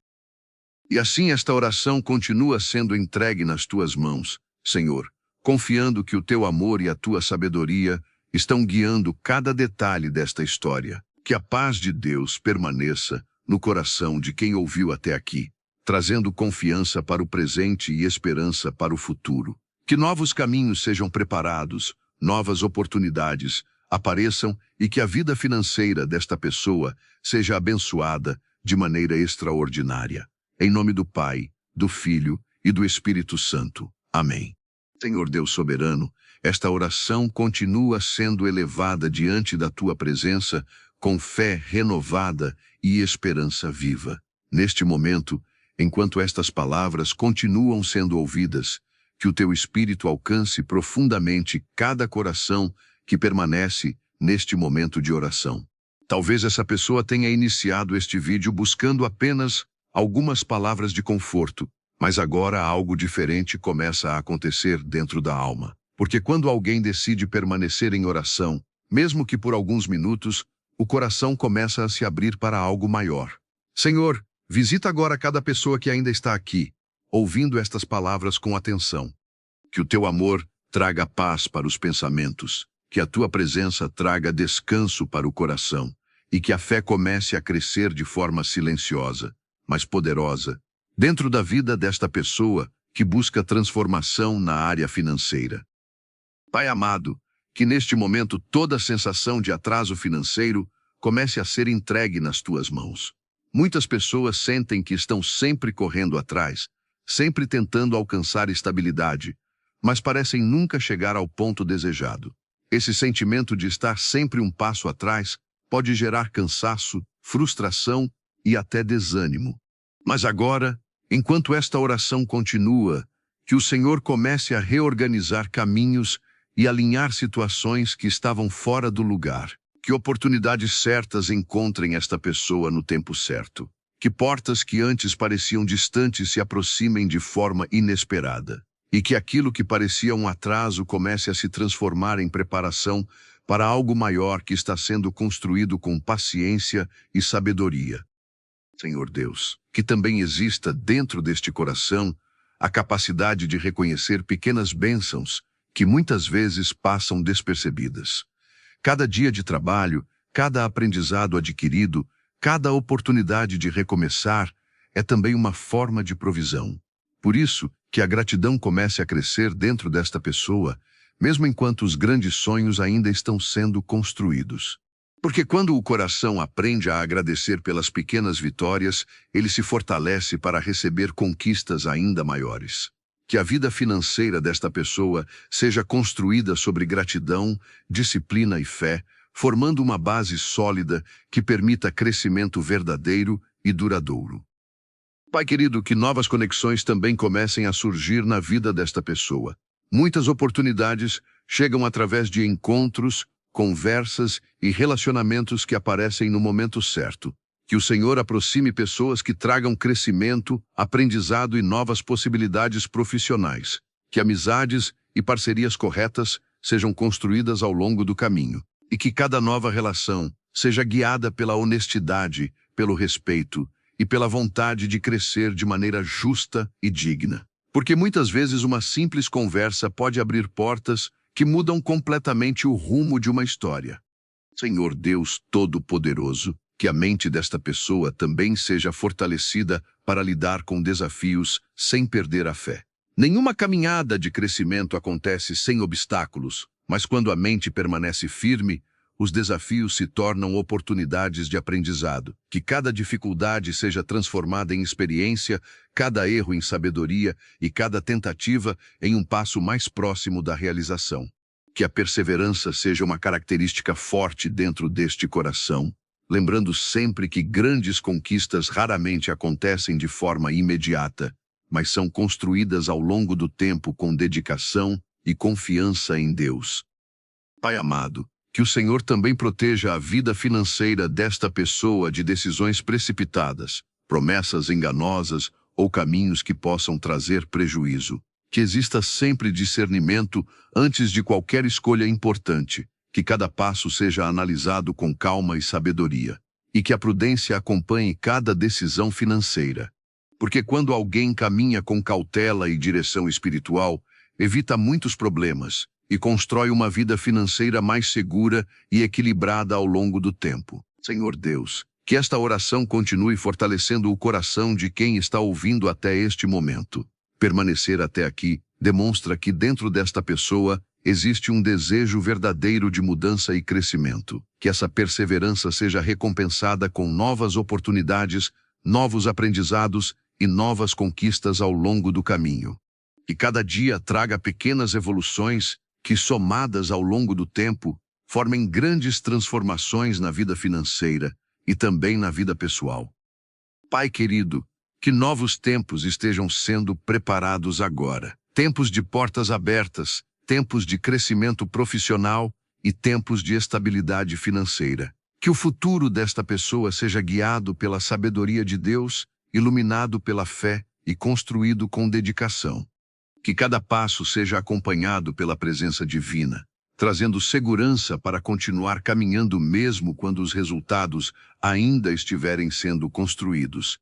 E assim esta oração continua sendo entregue nas tuas mãos, Senhor, confiando que o teu amor e a tua sabedoria estão guiando cada detalhe desta história. Que a paz de Deus permaneça no coração de quem ouviu até aqui, trazendo confiança para o presente e esperança para o futuro. Que novos caminhos sejam preparados, novas oportunidades apareçam e que a vida financeira desta pessoa seja abençoada de maneira extraordinária. Em nome do Pai, do Filho e do Espírito Santo. Amém. Senhor Deus soberano, esta oração continua sendo elevada diante da tua presença com fé renovada e esperança viva. Neste momento, enquanto estas palavras continuam sendo ouvidas, que o teu Espírito alcance profundamente cada coração que permanece neste momento de oração. Talvez essa pessoa tenha iniciado este vídeo buscando apenas algumas palavras de conforto, mas agora algo diferente começa a acontecer dentro da alma. Porque quando alguém decide permanecer em oração, mesmo que por alguns minutos, o coração começa a se abrir para algo maior. Senhor, visita agora cada pessoa que ainda está aqui, ouvindo estas palavras com atenção. Que o teu amor traga paz para os pensamentos, que a tua presença traga descanso para o coração e que a fé comece a crescer de forma silenciosa, mas poderosa, dentro da vida desta pessoa que busca transformação na área financeira. Pai amado, que neste momento toda sensação de atraso financeiro comece a ser entregue nas tuas mãos. Muitas pessoas sentem que estão sempre correndo atrás, sempre tentando alcançar estabilidade, mas parecem nunca chegar ao ponto desejado. Esse sentimento de estar sempre um passo atrás pode gerar cansaço, frustração e até desânimo. Mas agora, enquanto esta oração continua, que o Senhor comece a reorganizar caminhos e alinhar situações que estavam fora do lugar. Que oportunidades certas encontrem esta pessoa no tempo certo. Que portas que antes pareciam distantes se aproximem de forma inesperada. E que aquilo que parecia um atraso comece a se transformar em preparação para algo maior que está sendo construído com paciência e sabedoria. Senhor Deus, que também exista dentro deste coração a capacidade de reconhecer pequenas bênçãos que muitas vezes passam despercebidas. Cada dia de trabalho, cada aprendizado adquirido, cada oportunidade de recomeçar é também uma forma de provisão. Por isso, que a gratidão comece a crescer dentro desta pessoa, mesmo enquanto os grandes sonhos ainda estão sendo construídos. Porque quando o coração aprende a agradecer pelas pequenas vitórias, ele se fortalece para receber conquistas ainda maiores. Que a vida financeira desta pessoa seja construída sobre gratidão, disciplina e fé, formando uma base sólida que permita crescimento verdadeiro e duradouro. Pai querido, que novas conexões também comecem a surgir na vida desta pessoa. Muitas oportunidades chegam através de encontros, conversas e relacionamentos que aparecem no momento certo. Que o Senhor aproxime pessoas que tragam crescimento, aprendizado e novas possibilidades profissionais. Que amizades e parcerias corretas sejam construídas ao longo do caminho. E que cada nova relação seja guiada pela honestidade, pelo respeito e pela vontade de crescer de maneira justa e digna. Porque muitas vezes uma simples conversa pode abrir portas que mudam completamente o rumo de uma história. Senhor Deus Todo-Poderoso, que a mente desta pessoa também seja fortalecida para lidar com desafios sem perder a fé. Nenhuma caminhada de crescimento acontece sem obstáculos, mas quando a mente permanece firme, os desafios se tornam oportunidades de aprendizado. Que cada dificuldade seja transformada em experiência, cada erro em sabedoria e cada tentativa em um passo mais próximo da realização. Que a perseverança seja uma característica forte dentro deste coração, lembrando sempre que grandes conquistas raramente acontecem de forma imediata, mas são construídas ao longo do tempo com dedicação e confiança em Deus. Pai amado, que o Senhor também proteja a vida financeira desta pessoa de decisões precipitadas, promessas enganosas ou caminhos que possam trazer prejuízo. Que exista sempre discernimento antes de qualquer escolha importante. Que cada passo seja analisado com calma e sabedoria, e que a prudência acompanhe cada decisão financeira. Porque quando alguém caminha com cautela e direção espiritual, evita muitos problemas e constrói uma vida financeira mais segura e equilibrada ao longo do tempo. Senhor Deus, que esta oração continue fortalecendo o coração de quem está ouvindo até este momento. Permanecer até aqui demonstra que dentro desta pessoa existe um desejo verdadeiro de mudança e crescimento. Que essa perseverança seja recompensada com novas oportunidades, novos aprendizados e novas conquistas ao longo do caminho. Que cada dia traga pequenas evoluções que, somadas ao longo do tempo, formem grandes transformações na vida financeira e também na vida pessoal. Pai querido, que novos tempos estejam sendo preparados agora. Tempos de portas abertas, tempos de crescimento profissional e tempos de estabilidade financeira. Que o futuro desta pessoa seja guiado pela sabedoria de Deus, iluminado pela fé e construído com dedicação. Que cada passo seja acompanhado pela presença divina, trazendo segurança para continuar caminhando mesmo quando os resultados ainda estiverem sendo construídos.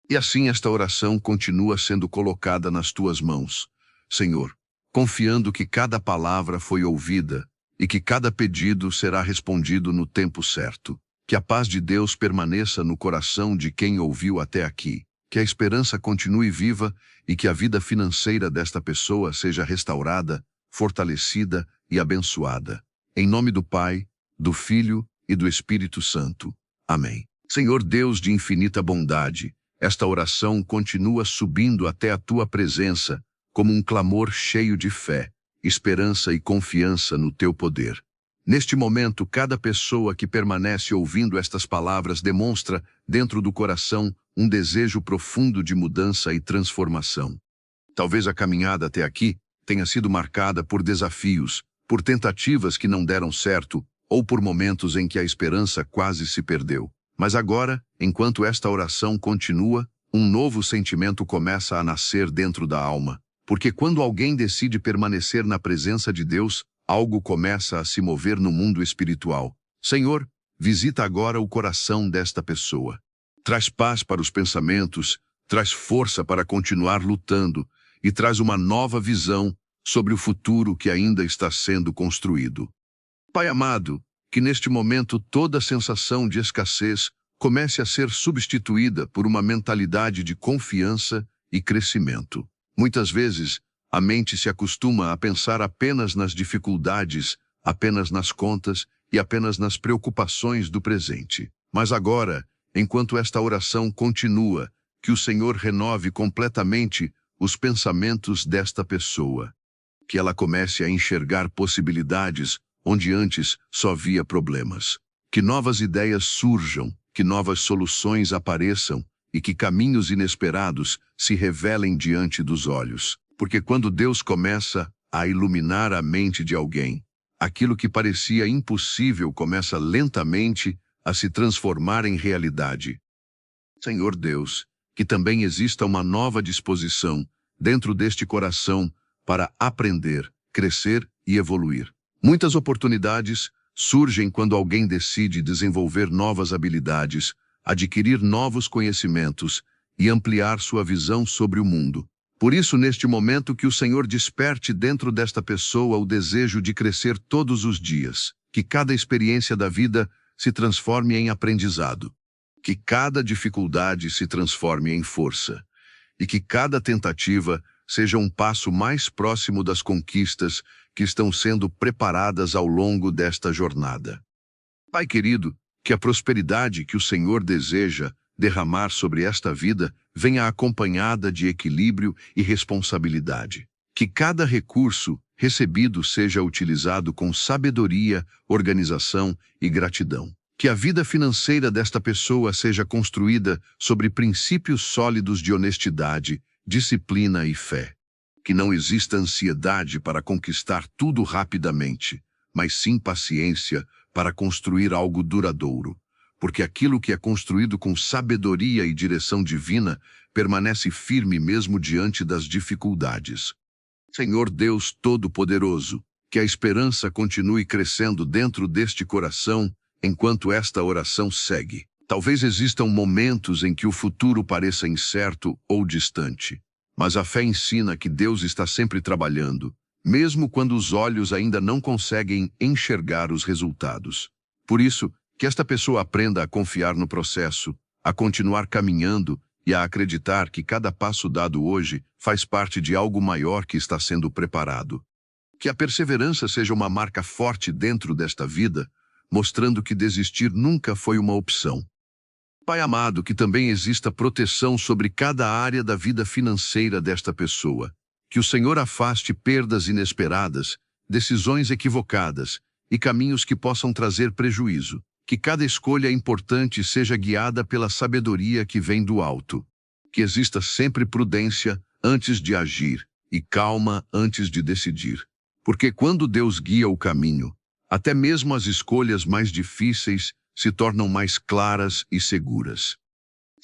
E assim esta oração continua sendo colocada nas tuas mãos, Senhor, confiando que cada palavra foi ouvida e que cada pedido será respondido no tempo certo. Que a paz de Deus permaneça no coração de quem ouviu até aqui. Que a esperança continue viva e que a vida financeira desta pessoa seja restaurada, fortalecida e abençoada. Em nome do Pai, do Filho e do Espírito Santo. Amém. Senhor Deus de infinita bondade, esta oração continua subindo até a tua presença como um clamor cheio de fé, esperança e confiança no teu poder. Neste momento, cada pessoa que permanece ouvindo estas palavras demonstra, dentro do coração, um desejo profundo de mudança e transformação. Talvez a caminhada até aqui tenha sido marcada por desafios, por tentativas que não deram certo, ou por momentos em que a esperança quase se perdeu. Mas agora, enquanto esta oração continua, um novo sentimento começa a nascer dentro da alma. Porque quando alguém decide permanecer na presença de Deus, algo começa a se mover no mundo espiritual. Senhor, visita agora o coração desta pessoa. Traz paz para os pensamentos, traz força para continuar lutando e traz uma nova visão sobre o futuro que ainda está sendo construído. Pai amado, que neste momento toda sensação de escassez comece a ser substituída por uma mentalidade de confiança e crescimento. Muitas vezes, a mente se acostuma a pensar apenas nas dificuldades, apenas nas contas e apenas nas preocupações do presente. Mas agora, enquanto esta oração continua, que o Senhor renove completamente os pensamentos desta pessoa. Que ela comece a enxergar possibilidades onde antes só via problemas. Que novas ideias surjam, que novas soluções apareçam e que caminhos inesperados se revelem diante dos olhos. Porque quando Deus começa a iluminar a mente de alguém, aquilo que parecia impossível começa lentamente a se transformar em realidade. Senhor Deus, que também exista uma nova disposição dentro deste coração para aprender, crescer e evoluir. Muitas oportunidades surgem quando alguém decide desenvolver novas habilidades, adquirir novos conhecimentos e ampliar sua visão sobre o mundo. Por isso, neste momento, que o Senhor desperte dentro desta pessoa o desejo de crescer todos os dias, que cada experiência da vida se transforme em aprendizado, que cada dificuldade se transforme em força, e que cada tentativa seja um passo mais próximo das conquistas que estão sendo preparadas ao longo desta jornada. Pai querido, que a prosperidade que o Senhor deseja derramar sobre esta vida venha acompanhada de equilíbrio e responsabilidade. Que cada recurso recebido seja utilizado com sabedoria, organização e gratidão. Que a vida financeira desta pessoa seja construída sobre princípios sólidos de honestidade, disciplina e fé. Que não exista ansiedade para conquistar tudo rapidamente, mas sim paciência para construir algo duradouro. Porque aquilo que é construído com sabedoria e direção divina permanece firme mesmo diante das dificuldades. Senhor Deus Todo-Poderoso, Que a esperança continue crescendo dentro deste coração enquanto esta oração segue. Talvez existam momentos em que o futuro pareça incerto ou distante, mas a fé ensina que Deus está sempre trabalhando, mesmo quando os olhos ainda não conseguem enxergar os resultados. Por isso, que esta pessoa aprenda a confiar no processo, a continuar caminhando e a acreditar que cada passo dado hoje faz parte de algo maior que está sendo preparado. Que a perseverança seja uma marca forte dentro desta vida, mostrando que desistir nunca foi uma opção. Pai amado, que também exista proteção sobre cada área da vida financeira desta pessoa. Que o Senhor afaste perdas inesperadas, decisões equivocadas e caminhos que possam trazer prejuízo. Que cada escolha importante seja guiada pela sabedoria que vem do alto. Que exista sempre prudência antes de agir e calma antes de decidir. Porque quando Deus guia o caminho, até mesmo as escolhas mais difíceis se tornam mais claras e seguras.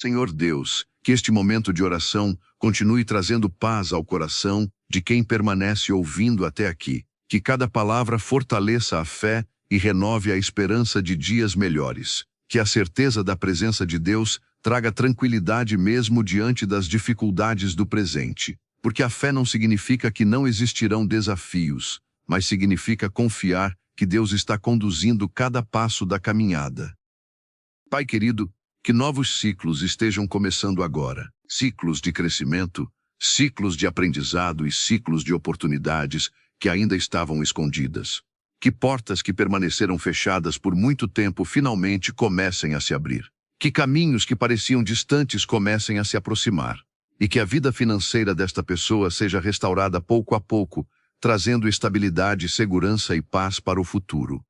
Senhor Deus, que este momento de oração continue trazendo paz ao coração de quem permanece ouvindo até aqui. Que cada palavra fortaleça a fé e renove a esperança de dias melhores. Que a certeza da presença de Deus traga tranquilidade mesmo diante das dificuldades do presente. Porque a fé não significa que não existirão desafios, mas significa confiar que Deus está conduzindo cada passo da caminhada. Pai querido, que novos ciclos estejam começando agora. Ciclos de crescimento, ciclos de aprendizado e ciclos de oportunidades que ainda estavam escondidas. Que portas que permaneceram fechadas por muito tempo finalmente comecem a se abrir. Que caminhos que pareciam distantes comecem a se aproximar. E que a vida financeira desta pessoa seja restaurada pouco a pouco, trazendo estabilidade, segurança e paz para o futuro.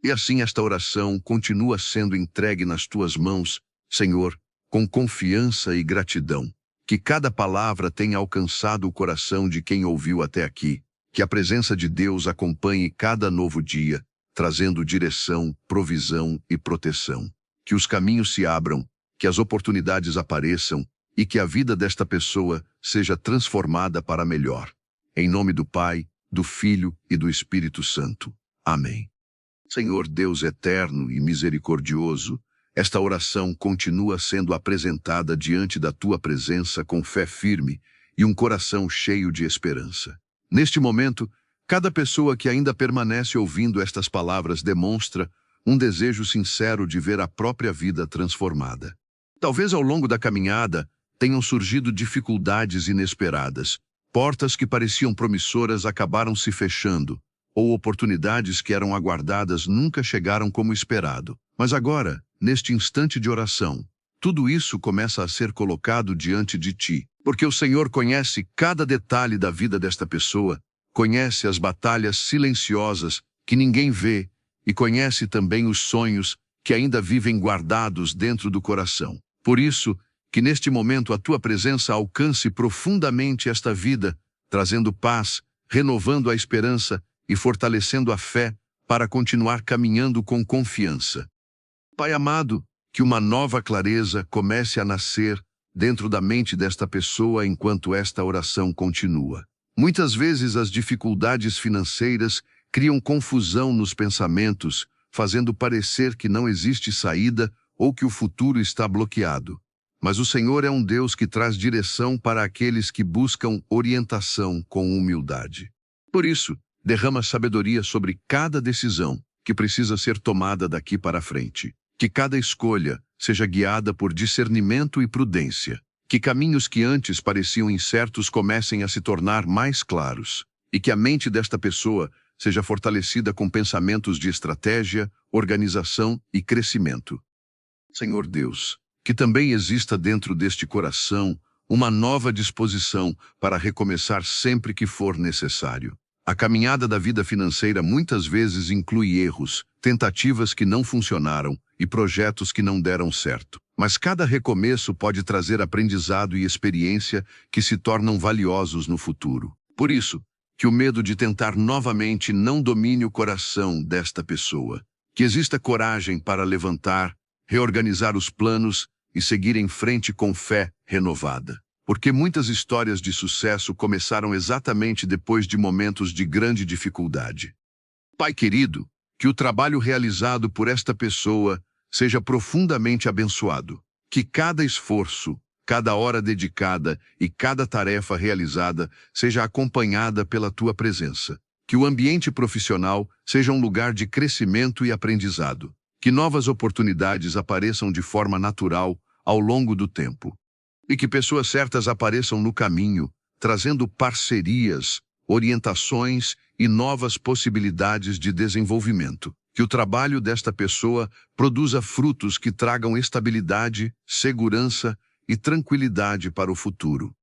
E assim esta oração continua sendo entregue nas tuas mãos, Senhor, com confiança e gratidão. Que cada palavra tenha alcançado o coração de quem ouviu até aqui. Que a presença de Deus acompanhe cada novo dia, trazendo direção, provisão e proteção. Que os caminhos se abram, que as oportunidades apareçam e que a vida desta pessoa seja transformada para melhor. Em nome do Pai, do Filho e do Espírito Santo. Amém. Senhor Deus eterno e misericordioso, esta oração continua sendo apresentada diante da tua presença com fé firme e um coração cheio de esperança. Neste momento, cada pessoa que ainda permanece ouvindo estas palavras demonstra um desejo sincero de ver a própria vida transformada. Talvez ao longo da caminhada tenham surgido dificuldades inesperadas, portas que pareciam promissoras acabaram se fechando, ou oportunidades que eram aguardadas nunca chegaram como esperado. Mas agora, neste instante de oração, tudo isso começa a ser colocado diante de ti, porque o Senhor conhece cada detalhe da vida desta pessoa, conhece as batalhas silenciosas que ninguém vê e conhece também os sonhos que ainda vivem guardados dentro do coração. Por isso, que neste momento a tua presença alcance profundamente esta vida, trazendo paz, renovando a esperança e fortalecendo a fé para continuar caminhando com confiança. Pai amado, que uma nova clareza comece a nascer dentro da mente desta pessoa enquanto esta oração continua. Muitas vezes as dificuldades financeiras criam confusão nos pensamentos, fazendo parecer que não existe saída ou que o futuro está bloqueado. Mas o Senhor é um Deus que traz direção para aqueles que buscam orientação com humildade. Por isso, derrama sabedoria sobre cada decisão que precisa ser tomada daqui para frente. Que cada escolha seja guiada por discernimento e prudência. Que caminhos que antes pareciam incertos comecem a se tornar mais claros. E que a mente desta pessoa seja fortalecida com pensamentos de estratégia, organização e crescimento. Senhor Deus, que também exista dentro deste coração uma nova disposição para recomeçar sempre que for necessário. A caminhada da vida financeira muitas vezes inclui erros, tentativas que não funcionaram e projetos que não deram certo. Mas cada recomeço pode trazer aprendizado e experiência que se tornam valiosos no futuro. Por isso, que o medo de tentar novamente não domine o coração desta pessoa. Que exista coragem para levantar, reorganizar os planos e seguir em frente com fé renovada. Porque muitas histórias de sucesso começaram exatamente depois de momentos de grande dificuldade. Pai querido, que o trabalho realizado por esta pessoa seja profundamente abençoado. Que cada esforço, cada hora dedicada e cada tarefa realizada seja acompanhada pela tua presença. Que o ambiente profissional seja um lugar de crescimento e aprendizado. Que novas oportunidades apareçam de forma natural ao longo do tempo. E que pessoas certas apareçam no caminho, trazendo parcerias, orientações e novas possibilidades de desenvolvimento. Que o trabalho desta pessoa produza frutos que tragam estabilidade, segurança e tranquilidade para o futuro.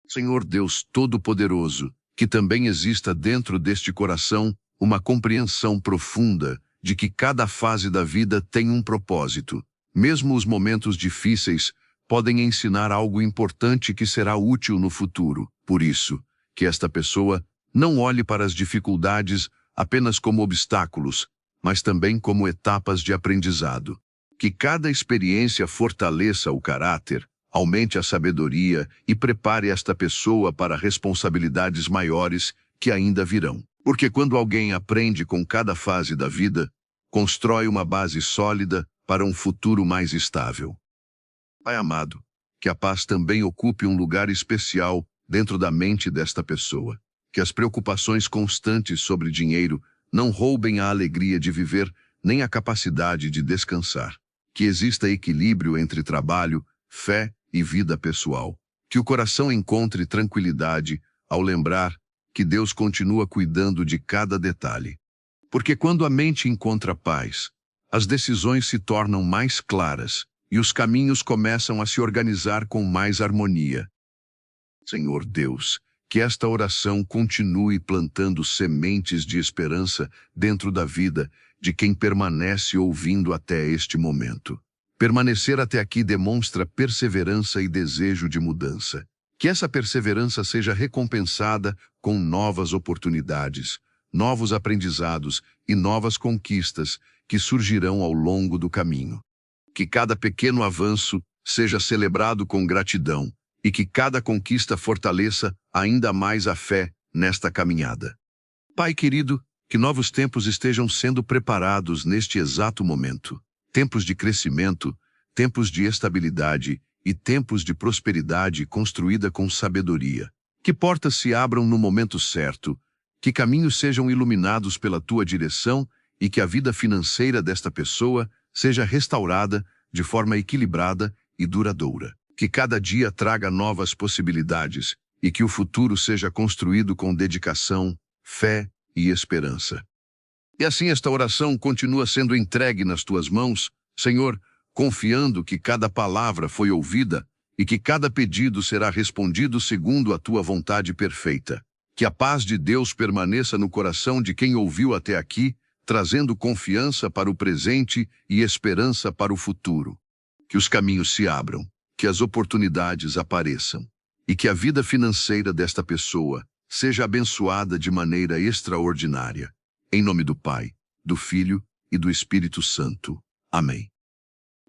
Senhor Deus Todo-Poderoso, que também exista dentro deste coração uma compreensão profunda de que cada fase da vida tem um propósito. Mesmo os momentos difíceis podem ensinar algo importante que será útil no futuro. Por isso, que esta pessoa não olhe para as dificuldades apenas como obstáculos, mas também como etapas de aprendizado. Que cada experiência fortaleça o caráter, aumente a sabedoria e prepare esta pessoa para responsabilidades maiores que ainda virão. Porque quando alguém aprende com cada fase da vida, constrói uma base sólida para um futuro mais estável. Pai amado, que a paz também ocupe um lugar especial dentro da mente desta pessoa. Que as preocupações constantes sobre dinheiro não roubem a alegria de viver nem a capacidade de descansar. Que exista equilíbrio entre trabalho, fé e vida pessoal. Que o coração encontre tranquilidade ao lembrar que Deus continua cuidando de cada detalhe. Porque quando a mente encontra paz, as decisões se tornam mais claras e os caminhos começam a se organizar com mais harmonia. Senhor Deus, que esta oração continue plantando sementes de esperança dentro da vida de quem permanece ouvindo até este momento. Permanecer até aqui demonstra perseverança e desejo de mudança. Que essa perseverança seja recompensada com novas oportunidades, novos aprendizados e novas conquistas que surgirão ao longo do caminho. Que cada pequeno avanço seja celebrado com gratidão e que cada conquista fortaleça ainda mais a fé nesta caminhada. Pai querido, que novos tempos estejam sendo preparados neste exato momento. Tempos de crescimento, tempos de estabilidade e tempos de prosperidade construída com sabedoria. Que portas se abram no momento certo, que caminhos sejam iluminados pela tua direção e que a vida financeira desta pessoa seja restaurada de forma equilibrada e duradoura. Que cada dia traga novas possibilidades e que o futuro seja construído com dedicação, fé e esperança. E assim esta oração continua sendo entregue nas tuas mãos, Senhor, confiando que cada palavra foi ouvida e que cada pedido será respondido segundo a tua vontade perfeita. Que a paz de Deus permaneça no coração de quem ouviu até aqui, trazendo confiança para o presente e esperança para o futuro. Que os caminhos se abram, que as oportunidades apareçam e que a vida financeira desta pessoa seja abençoada de maneira extraordinária. Em nome do Pai, do Filho e do Espírito Santo. Amém.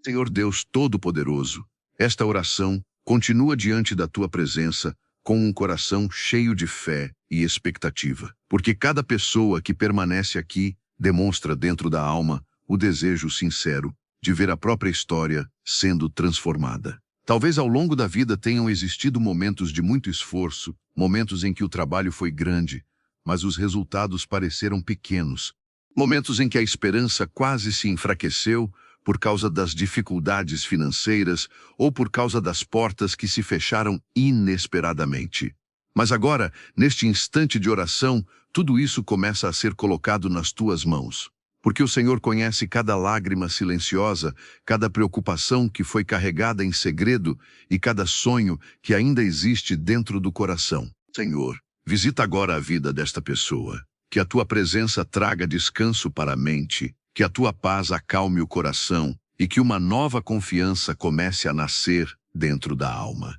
Senhor Deus Todo-Poderoso, esta oração continua diante da tua presença com um coração cheio de fé e expectativa, porque cada pessoa que permanece aqui demonstra dentro da alma o desejo sincero de ver a própria história sendo transformada. Talvez ao longo da vida tenham existido momentos de muito esforço, momentos em que o trabalho foi grande, mas os resultados pareceram pequenos. Momentos em que a esperança quase se enfraqueceu por causa das dificuldades financeiras ou por causa das portas que se fecharam inesperadamente. Mas agora, neste instante de oração, tudo isso começa a ser colocado nas tuas mãos. Porque o Senhor conhece cada lágrima silenciosa, cada preocupação que foi carregada em segredo e cada sonho que ainda existe dentro do coração. Senhor, visita agora a vida desta pessoa. Que a tua presença traga descanso para a mente, que a tua paz acalme o coração e que uma nova confiança comece a nascer dentro da alma.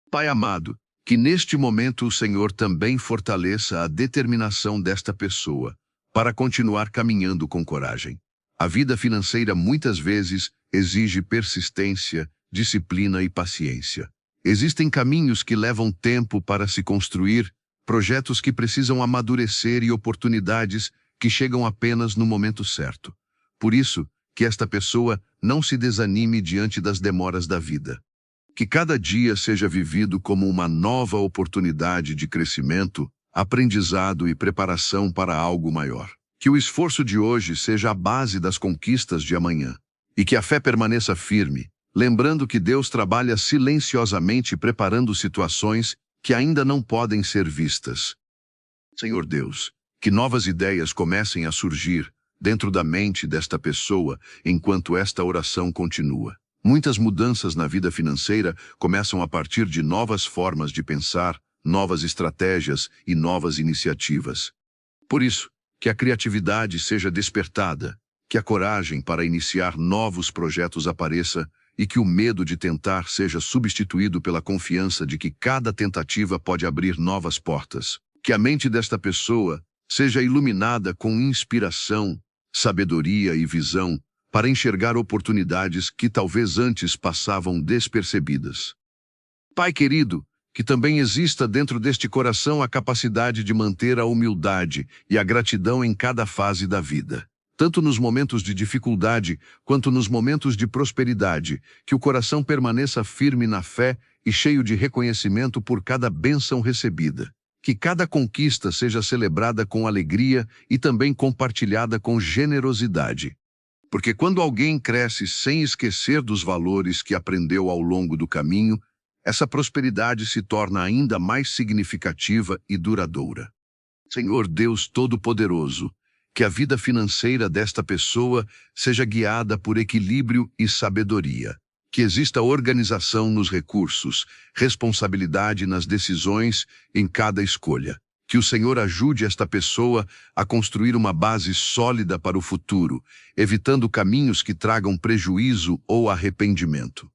Pai amado, que neste momento o Senhor também fortaleça a determinação desta pessoa para continuar caminhando com coragem. A vida financeira muitas vezes exige persistência, disciplina e paciência. Existem caminhos que levam tempo para se construir, projetos que precisam amadurecer e oportunidades que chegam apenas no momento certo. Por isso, que esta pessoa não se desanime diante das demoras da vida. Que cada dia seja vivido como uma nova oportunidade de crescimento, aprendizado e preparação para algo maior. Que o esforço de hoje seja a base das conquistas de amanhã. E que a fé permaneça firme, lembrando que Deus trabalha silenciosamente preparando situações que ainda não podem ser vistas. Senhor Deus, que novas ideias comecem a surgir dentro da mente desta pessoa enquanto esta oração continua. Muitas mudanças na vida financeira começam a partir de novas formas de pensar, novas estratégias e novas iniciativas. Por isso, que a criatividade seja despertada, que a coragem para iniciar novos projetos apareça e que o medo de tentar seja substituído pela confiança de que cada tentativa pode abrir novas portas. Que a mente desta pessoa seja iluminada com inspiração, sabedoria e visão para enxergar oportunidades que talvez antes passavam despercebidas. Pai querido, que também exista dentro deste coração a capacidade de manter a humildade e a gratidão em cada fase da vida. Tanto nos momentos de dificuldade quanto nos momentos de prosperidade, que o coração permaneça firme na fé e cheio de reconhecimento por cada bênção recebida. Que cada conquista seja celebrada com alegria e também compartilhada com generosidade. Porque quando alguém cresce sem esquecer dos valores que aprendeu ao longo do caminho, essa prosperidade se torna ainda mais significativa e duradoura. Senhor Deus Todo-Poderoso, que a vida financeira desta pessoa seja guiada por equilíbrio e sabedoria. Que exista organização nos recursos, responsabilidade nas decisões em cada escolha. Que o Senhor ajude esta pessoa a construir uma base sólida para o futuro, evitando caminhos que tragam prejuízo ou arrependimento.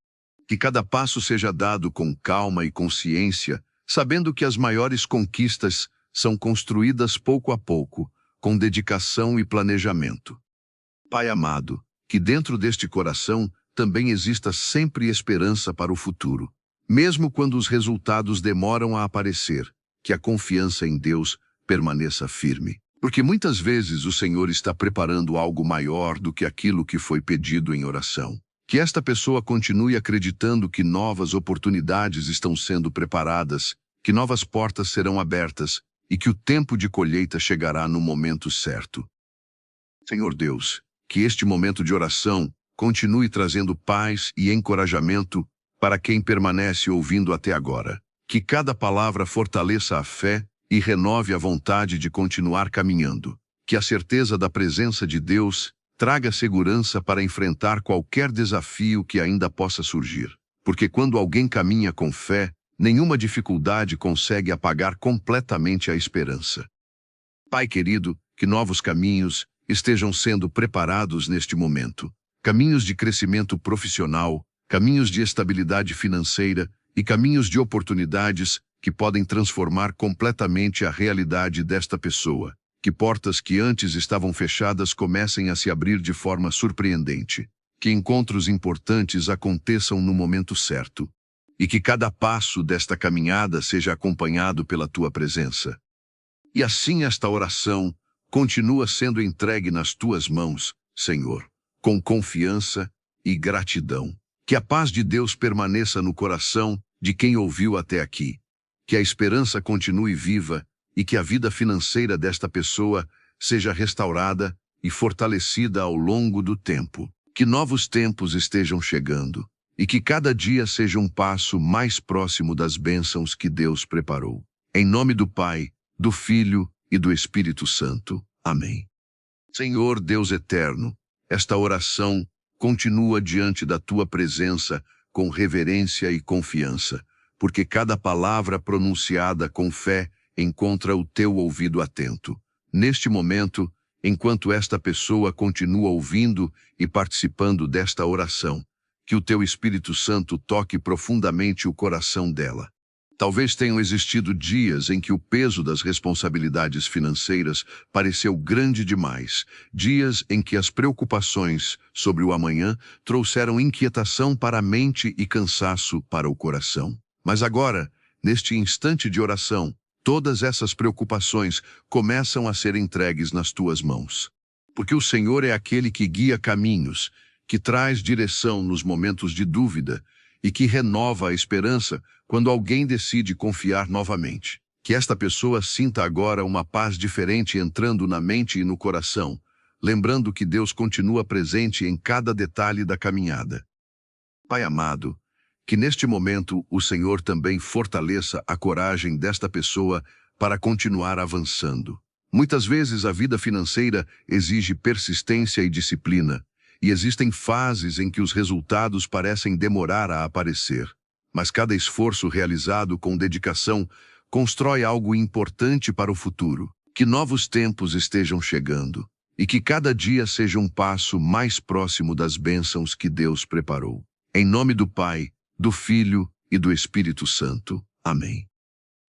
Que cada passo seja dado com calma e consciência, sabendo que as maiores conquistas são construídas pouco a pouco, com dedicação e planejamento. Pai amado, que dentro deste coração também exista sempre esperança para o futuro. Mesmo quando os resultados demoram a aparecer, que a confiança em Deus permaneça firme. Porque muitas vezes o Senhor está preparando algo maior do que aquilo que foi pedido em oração. Que esta pessoa continue acreditando que novas oportunidades estão sendo preparadas, que novas portas serão abertas e que o tempo de colheita chegará no momento certo. Senhor Deus, que este momento de oração continue trazendo paz e encorajamento para quem permanece ouvindo até agora. Que cada palavra fortaleça a fé e renove a vontade de continuar caminhando. Que a certeza da presença de Deus traga segurança para enfrentar qualquer desafio que ainda possa surgir. Porque quando alguém caminha com fé, nenhuma dificuldade consegue apagar completamente a esperança. Pai querido, que novos caminhos estejam sendo preparados neste momento. Caminhos de crescimento profissional, caminhos de estabilidade financeira e caminhos de oportunidades que podem transformar completamente a realidade desta pessoa. Que portas que antes estavam fechadas comecem a se abrir de forma surpreendente. Que encontros importantes aconteçam no momento certo. E que cada passo desta caminhada seja acompanhado pela tua presença. E assim esta oração continua sendo entregue nas tuas mãos, Senhor, com confiança e gratidão. Que a paz de Deus permaneça no coração de quem ouviu até aqui. Que a esperança continue viva e que a vida financeira desta pessoa seja restaurada e fortalecida ao longo do tempo. Que novos tempos estejam chegando e que cada dia seja um passo mais próximo das bênçãos que Deus preparou. Em nome do Pai, do Filho e do Espírito Santo. Amém. Senhor Deus eterno, esta oração continua diante da tua presença com reverência e confiança, porque cada palavra pronunciada com fé encontra o teu ouvido atento. Neste momento, enquanto esta pessoa continua ouvindo e participando desta oração, que o teu Espírito Santo toque profundamente o coração dela. Talvez tenham existido dias em que o peso das responsabilidades financeiras pareceu grande demais, dias em que as preocupações sobre o amanhã trouxeram inquietação para a mente e cansaço para o coração. Mas agora, neste instante de oração, todas essas preocupações começam a ser entregues nas tuas mãos. Porque o Senhor é aquele que guia caminhos, que traz direção nos momentos de dúvida e que renova a esperança quando alguém decide confiar novamente. Que esta pessoa sinta agora uma paz diferente entrando na mente e no coração, lembrando que Deus continua presente em cada detalhe da caminhada. Pai amado, que neste momento o Senhor também fortaleça a coragem desta pessoa para continuar avançando. Muitas vezes a vida financeira exige persistência e disciplina, e existem fases em que os resultados parecem demorar a aparecer. Mas cada esforço realizado com dedicação constrói algo importante para o futuro. Que novos tempos estejam chegando e que cada dia seja um passo mais próximo das bênçãos que Deus preparou. Em nome do Pai, do Filho e do Espírito Santo. Amém.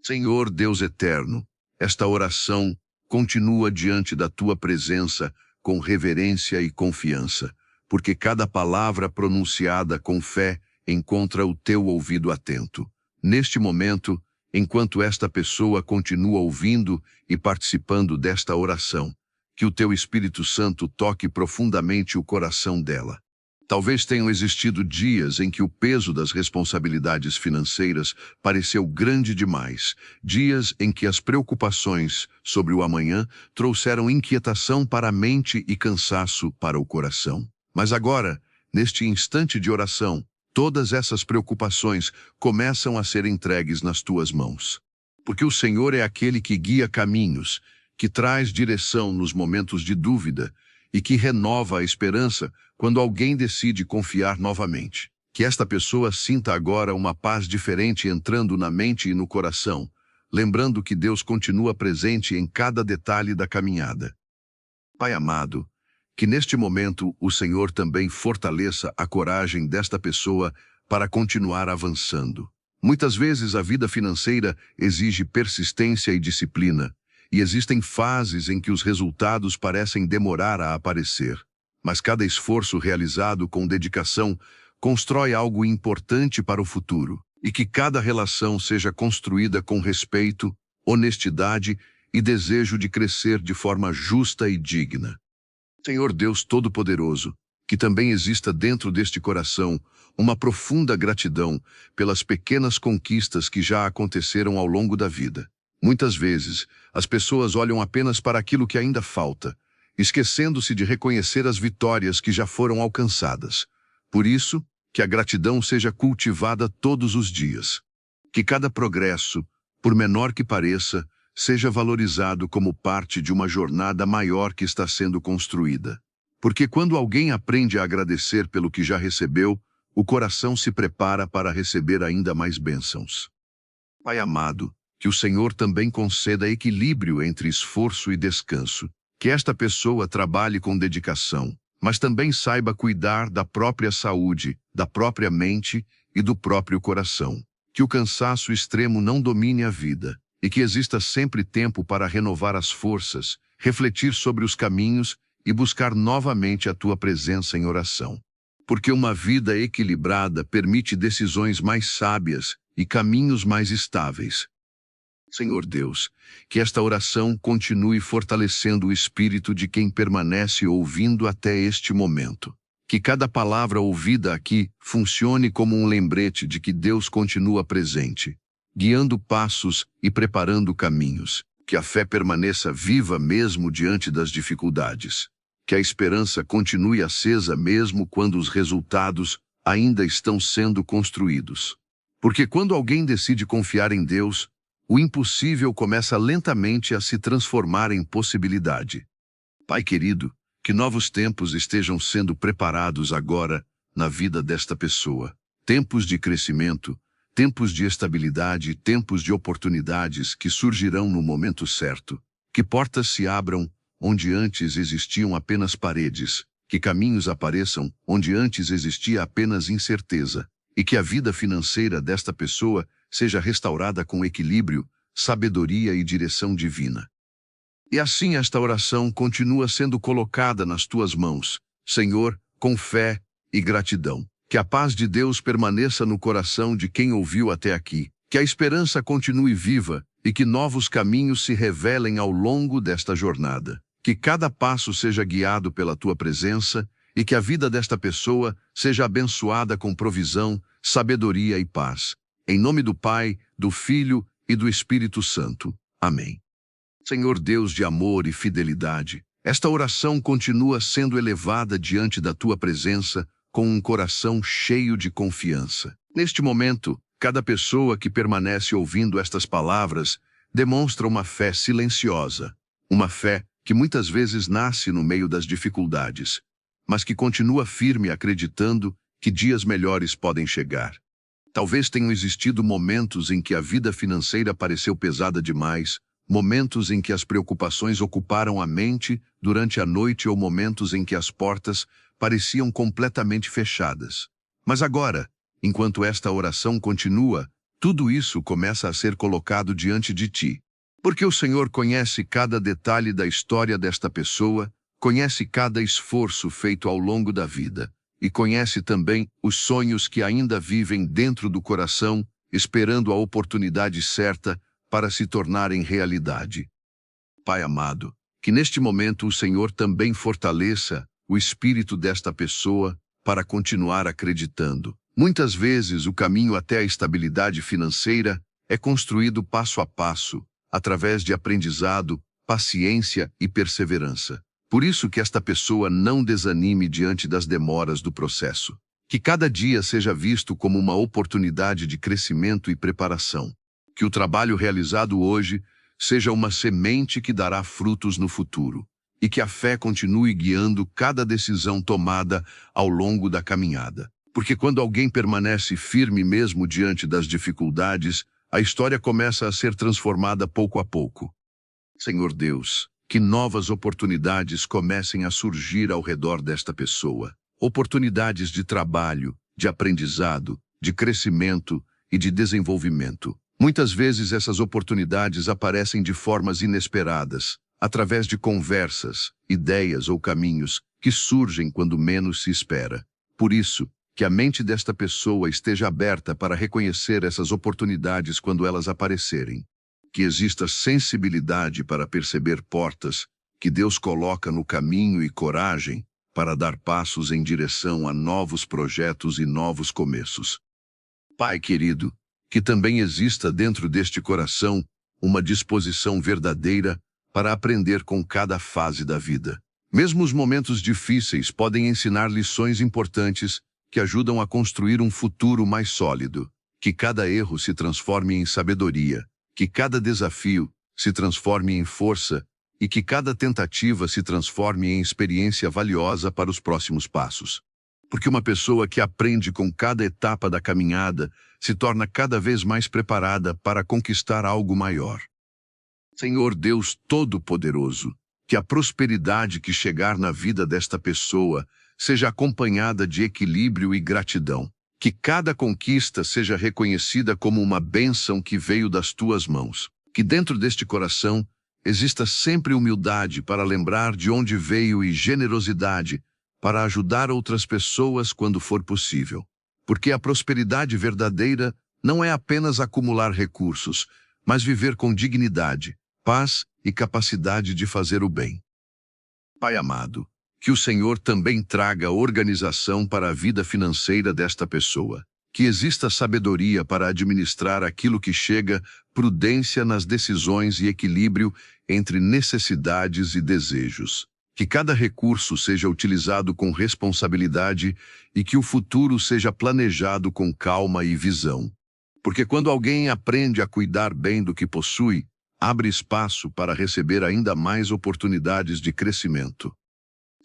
Senhor Deus eterno, esta oração continua diante da tua presença com reverência e confiança, porque cada palavra pronunciada com fé encontra o teu ouvido atento. Neste momento, enquanto esta pessoa continua ouvindo e participando desta oração, que o teu Espírito Santo toque profundamente o coração dela. Talvez tenham existido dias em que o peso das responsabilidades financeiras pareceu grande demais, dias em que as preocupações sobre o amanhã trouxeram inquietação para a mente e cansaço para o coração. Mas agora, neste instante de oração, todas essas preocupações começam a ser entregues nas tuas mãos. Porque o Senhor é aquele que guia caminhos, que traz direção nos momentos de dúvida e que renova a esperança quando alguém decide confiar novamente. Que esta pessoa sinta agora uma paz diferente entrando na mente e no coração, lembrando que Deus continua presente em cada detalhe da caminhada. Pai amado, que neste momento o Senhor também fortaleça a coragem desta pessoa para continuar avançando. Muitas vezes a vida financeira exige persistência e disciplina, e existem fases em que os resultados parecem demorar a aparecer. Mas cada esforço realizado com dedicação constrói algo importante para o futuro, e que cada relação seja construída com respeito, honestidade e desejo de crescer de forma justa e digna. Senhor Deus Todo-Poderoso, que também exista dentro deste coração uma profunda gratidão pelas pequenas conquistas que já aconteceram ao longo da vida. Muitas vezes, as pessoas olham apenas para aquilo que ainda falta, esquecendo-se de reconhecer as vitórias que já foram alcançadas. Por isso, que a gratidão seja cultivada todos os dias. Que cada progresso, por menor que pareça, seja valorizado como parte de uma jornada maior que está sendo construída. Porque quando alguém aprende a agradecer pelo que já recebeu, o coração se prepara para receber ainda mais bênçãos. Pai amado, que o Senhor também conceda equilíbrio entre esforço e descanso. Que esta pessoa trabalhe com dedicação, mas também saiba cuidar da própria saúde, da própria mente e do próprio coração. Que o cansaço extremo não domine a vida, e que exista sempre tempo para renovar as forças, refletir sobre os caminhos e buscar novamente a tua presença em oração. Porque uma vida equilibrada permite decisões mais sábias e caminhos mais estáveis. Senhor Deus, que esta oração continue fortalecendo o espírito de quem permanece ouvindo até este momento. Que cada palavra ouvida aqui funcione como um lembrete de que Deus continua presente, guiando passos e preparando caminhos. Que a fé permaneça viva mesmo diante das dificuldades. Que a esperança continue acesa mesmo quando os resultados ainda estão sendo construídos. Porque quando alguém decide confiar em Deus, o impossível começa lentamente a se transformar em possibilidade. Pai querido, que novos tempos estejam sendo preparados agora na vida desta pessoa. Tempos de crescimento, tempos de estabilidade e tempos de oportunidades que surgirão no momento certo. Que portas se abram onde antes existiam apenas paredes, que caminhos apareçam onde antes existia apenas incerteza, e que a vida financeira desta pessoa seja restaurada com equilíbrio, sabedoria e direção divina. E assim esta oração continua sendo colocada nas tuas mãos, Senhor, com fé e gratidão. Que a paz de Deus permaneça no coração de quem ouviu até aqui. Que a esperança continue viva e que novos caminhos se revelem ao longo desta jornada. Que cada passo seja guiado pela tua presença e que a vida desta pessoa seja abençoada com provisão, sabedoria e paz. Em nome do Pai, do Filho e do Espírito Santo. Amém. Senhor Deus de amor e fidelidade, esta oração continua sendo elevada diante da tua presença com um coração cheio de confiança. Neste momento, cada pessoa que permanece ouvindo estas palavras demonstra uma fé silenciosa, uma fé que muitas vezes nasce no meio das dificuldades, mas que continua firme acreditando que dias melhores podem chegar. Talvez tenham existido momentos em que a vida financeira pareceu pesada demais, momentos em que as preocupações ocuparam a mente durante a noite ou momentos em que as portas pareciam completamente fechadas. Mas agora, enquanto esta oração continua, tudo isso começa a ser colocado diante de ti. Porque o Senhor conhece cada detalhe da história desta pessoa, conhece cada esforço feito ao longo da vida, e conhece também os sonhos que ainda vivem dentro do coração, esperando a oportunidade certa para se tornarem realidade. Pai amado, que neste momento o Senhor também fortaleça o espírito desta pessoa para continuar acreditando. Muitas vezes o caminho até a estabilidade financeira é construído passo a passo, através de aprendizado, paciência e perseverança. Por isso que esta pessoa não desanime diante das demoras do processo. Que cada dia seja visto como uma oportunidade de crescimento e preparação. Que o trabalho realizado hoje seja uma semente que dará frutos no futuro. E que a fé continue guiando cada decisão tomada ao longo da caminhada. Porque quando alguém permanece firme mesmo diante das dificuldades, a história começa a ser transformada pouco a pouco. Senhor Deus, que novas oportunidades comecem a surgir ao redor desta pessoa. Oportunidades de trabalho, de aprendizado, de crescimento e de desenvolvimento. Muitas vezes essas oportunidades aparecem de formas inesperadas, através de conversas, ideias ou caminhos que surgem quando menos se espera. Por isso, que a mente desta pessoa esteja aberta para reconhecer essas oportunidades quando elas aparecerem. Que exista sensibilidade para perceber portas que Deus coloca no caminho e coragem para dar passos em direção a novos projetos e novos começos. Pai querido, que também exista dentro deste coração uma disposição verdadeira para aprender com cada fase da vida. Mesmo os momentos difíceis podem ensinar lições importantes que ajudam a construir um futuro mais sólido. Que cada erro se transforme em sabedoria, que cada desafio se transforme em força e que cada tentativa se transforme em experiência valiosa para os próximos passos. Porque uma pessoa que aprende com cada etapa da caminhada se torna cada vez mais preparada para conquistar algo maior. Senhor Deus Todo-Poderoso, que a prosperidade que chegar na vida desta pessoa seja acompanhada de equilíbrio e gratidão. Que cada conquista seja reconhecida como uma bênção que veio das tuas mãos. Que dentro deste coração exista sempre humildade para lembrar de onde veio e generosidade para ajudar outras pessoas quando for possível. Porque a prosperidade verdadeira não é apenas acumular recursos, mas viver com dignidade, paz e capacidade de fazer o bem. Pai amado, que o Senhor também traga organização para a vida financeira desta pessoa. Que exista sabedoria para administrar aquilo que chega, prudência nas decisões e equilíbrio entre necessidades e desejos. Que cada recurso seja utilizado com responsabilidade e que o futuro seja planejado com calma e visão. Porque quando alguém aprende a cuidar bem do que possui, abre espaço para receber ainda mais oportunidades de crescimento.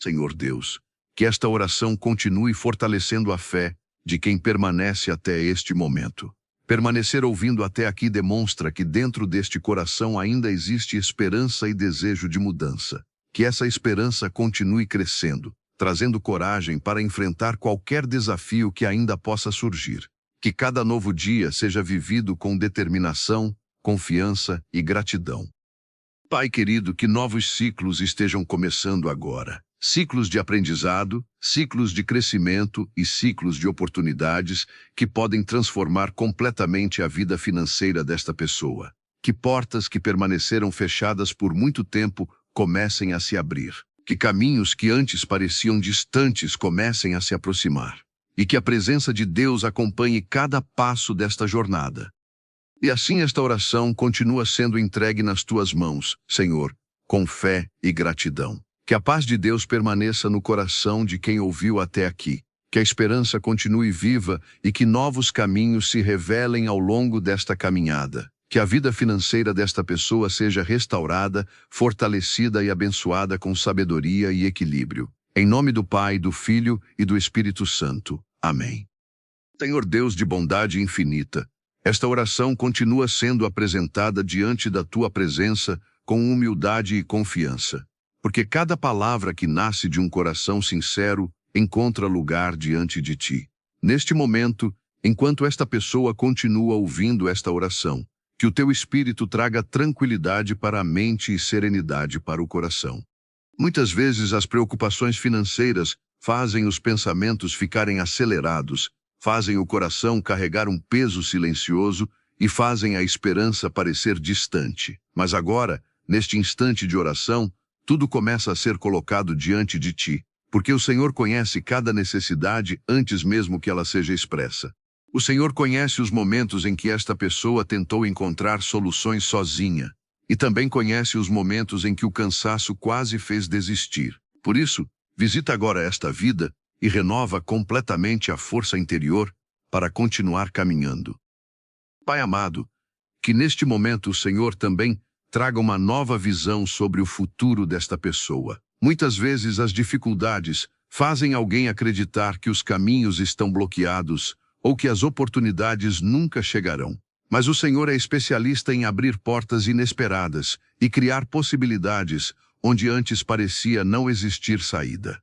Senhor Deus, que esta oração continue fortalecendo a fé de quem permanece até este momento. Permanecer ouvindo até aqui demonstra que dentro deste coração ainda existe esperança e desejo de mudança. Que essa esperança continue crescendo, trazendo coragem para enfrentar qualquer desafio que ainda possa surgir. Que cada novo dia seja vivido com determinação, confiança e gratidão. Pai querido, que novos ciclos estejam começando agora. Ciclos de aprendizado, ciclos de crescimento e ciclos de oportunidades que podem transformar completamente a vida financeira desta pessoa. Que portas que permaneceram fechadas por muito tempo comecem a se abrir. Que caminhos que antes pareciam distantes comecem a se aproximar. E que a presença de Deus acompanhe cada passo desta jornada. E assim esta oração continua sendo entregue nas tuas mãos, Senhor, com fé e gratidão. Que a paz de Deus permaneça no coração de quem ouviu até aqui. Que a esperança continue viva e que novos caminhos se revelem ao longo desta caminhada. Que a vida financeira desta pessoa seja restaurada, fortalecida e abençoada com sabedoria e equilíbrio. Em nome do Pai, do Filho e do Espírito Santo. Amém. Senhor Deus de bondade infinita, esta oração continua sendo apresentada diante da tua presença com humildade e confiança, porque cada palavra que nasce de um coração sincero encontra lugar diante de ti. Neste momento, enquanto esta pessoa continua ouvindo esta oração, que o teu Espírito traga tranquilidade para a mente e serenidade para o coração. Muitas vezes as preocupações financeiras fazem os pensamentos ficarem acelerados, fazem o coração carregar um peso silencioso e fazem a esperança parecer distante. Mas agora, neste instante de oração, tudo começa a ser colocado diante de ti, porque o Senhor conhece cada necessidade antes mesmo que ela seja expressa. O Senhor conhece os momentos em que esta pessoa tentou encontrar soluções sozinha, e também conhece os momentos em que o cansaço quase fez desistir. Por isso, visita agora esta vida e renova completamente a força interior para continuar caminhando. Pai amado, que neste momento o Senhor também traga uma nova visão sobre o futuro desta pessoa. Muitas vezes as dificuldades fazem alguém acreditar que os caminhos estão bloqueados ou que as oportunidades nunca chegarão. Mas o Senhor é especialista em abrir portas inesperadas e criar possibilidades onde antes parecia não existir saída.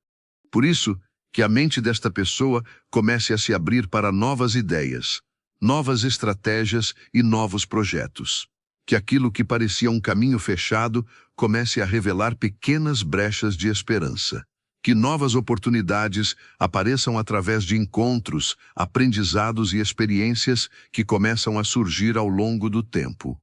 Por isso, que a mente desta pessoa comece a se abrir para novas ideias, novas estratégias e novos projetos. Que aquilo que parecia um caminho fechado comece a revelar pequenas brechas de esperança. Que novas oportunidades apareçam através de encontros, aprendizados e experiências que começam a surgir ao longo do tempo.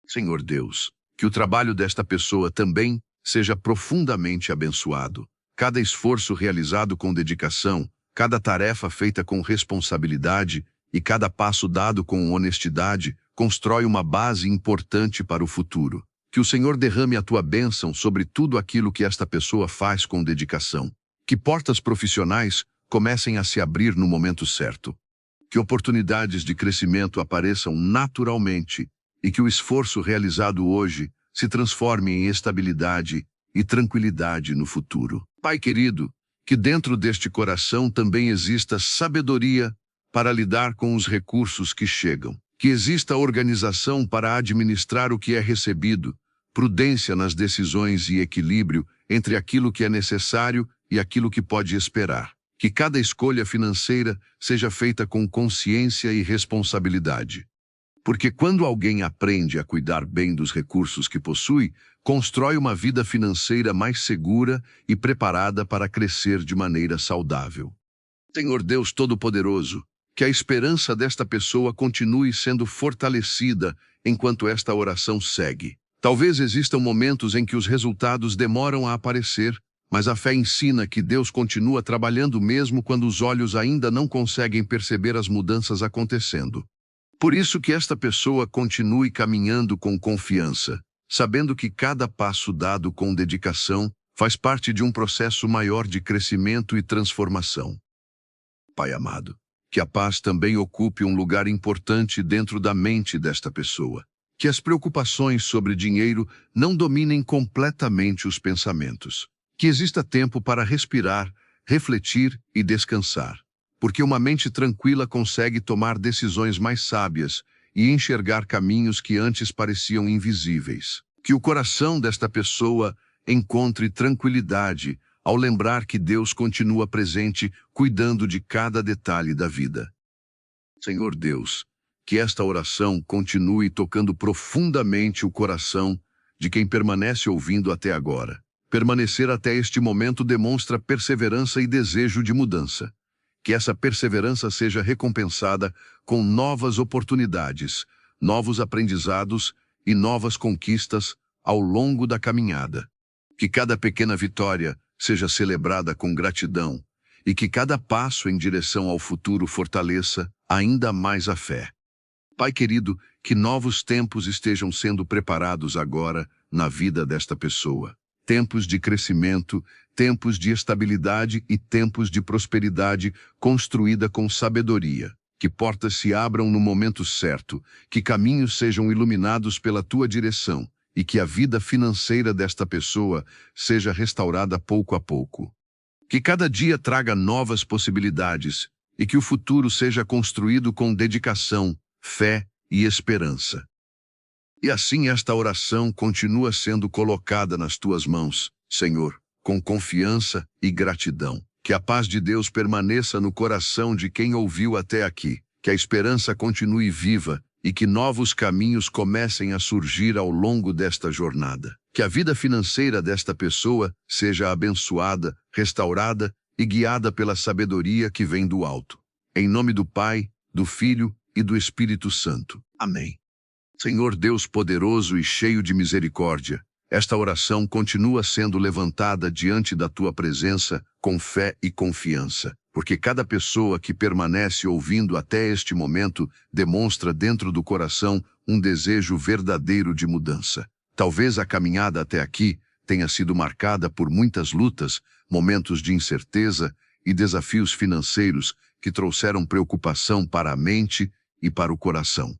Senhor Deus, que o trabalho desta pessoa também seja profundamente abençoado. Cada esforço realizado com dedicação, cada tarefa feita com responsabilidade e cada passo dado com honestidade constrói uma base importante para o futuro. Que o Senhor derrame a tua bênção sobre tudo aquilo que esta pessoa faz com dedicação. Que portas profissionais comecem a se abrir no momento certo. Que oportunidades de crescimento apareçam naturalmente e que o esforço realizado hoje se transforme em estabilidade e tranquilidade no futuro. Pai querido, que dentro deste coração também exista sabedoria para lidar com os recursos que chegam. Que exista organização para administrar o que é recebido, prudência nas decisões e equilíbrio entre aquilo que é necessário e aquilo que pode esperar. Que cada escolha financeira seja feita com consciência e responsabilidade. Porque quando alguém aprende a cuidar bem dos recursos que possui, constrói uma vida financeira mais segura e preparada para crescer de maneira saudável. Senhor Deus Todo-Poderoso, que a esperança desta pessoa continue sendo fortalecida enquanto esta oração segue. Talvez existam momentos em que os resultados demoram a aparecer, mas a fé ensina que Deus continua trabalhando mesmo quando os olhos ainda não conseguem perceber as mudanças acontecendo. Por isso que esta pessoa continue caminhando com confiança, sabendo que cada passo dado com dedicação faz parte de um processo maior de crescimento e transformação. Pai amado, que a paz também ocupe um lugar importante dentro da mente desta pessoa. Que as preocupações sobre dinheiro não dominem completamente os pensamentos. Que exista tempo para respirar, refletir e descansar. Porque uma mente tranquila consegue tomar decisões mais sábias e enxergar caminhos que antes pareciam invisíveis. Que o coração desta pessoa encontre tranquilidade ao lembrar que Deus continua presente, cuidando de cada detalhe da vida. Senhor Deus, que esta oração continue tocando profundamente o coração de quem permanece ouvindo até agora. Permanecer até este momento demonstra perseverança e desejo de mudança. Que essa perseverança seja recompensada com novas oportunidades, novos aprendizados e novas conquistas ao longo da caminhada. Que cada pequena vitória seja celebrada com gratidão e que cada passo em direção ao futuro fortaleça ainda mais a fé. Pai querido, que novos tempos estejam sendo preparados agora na vida desta pessoa. Tempos de crescimento, tempos de estabilidade e tempos de prosperidade construída com sabedoria. Que portas se abram no momento certo, que caminhos sejam iluminados pela tua direção e que a vida financeira desta pessoa seja restaurada pouco a pouco. Que cada dia traga novas possibilidades e que o futuro seja construído com dedicação, fé e esperança. E assim esta oração continua sendo colocada nas tuas mãos, Senhor, com confiança e gratidão. Que a paz de Deus permaneça no coração de quem ouviu até aqui, que a esperança continue viva e que novos caminhos comecem a surgir ao longo desta jornada. Que a vida financeira desta pessoa seja abençoada, restaurada e guiada pela sabedoria que vem do alto. Em nome do Pai, do Filho e do Espírito Santo. Amém. Senhor Deus poderoso e cheio de misericórdia, esta oração continua sendo levantada diante da tua presença com fé e confiança, porque cada pessoa que permanece ouvindo até este momento demonstra dentro do coração um desejo verdadeiro de mudança. Talvez a caminhada até aqui tenha sido marcada por muitas lutas, momentos de incerteza e desafios financeiros que trouxeram preocupação para a mente e para o coração.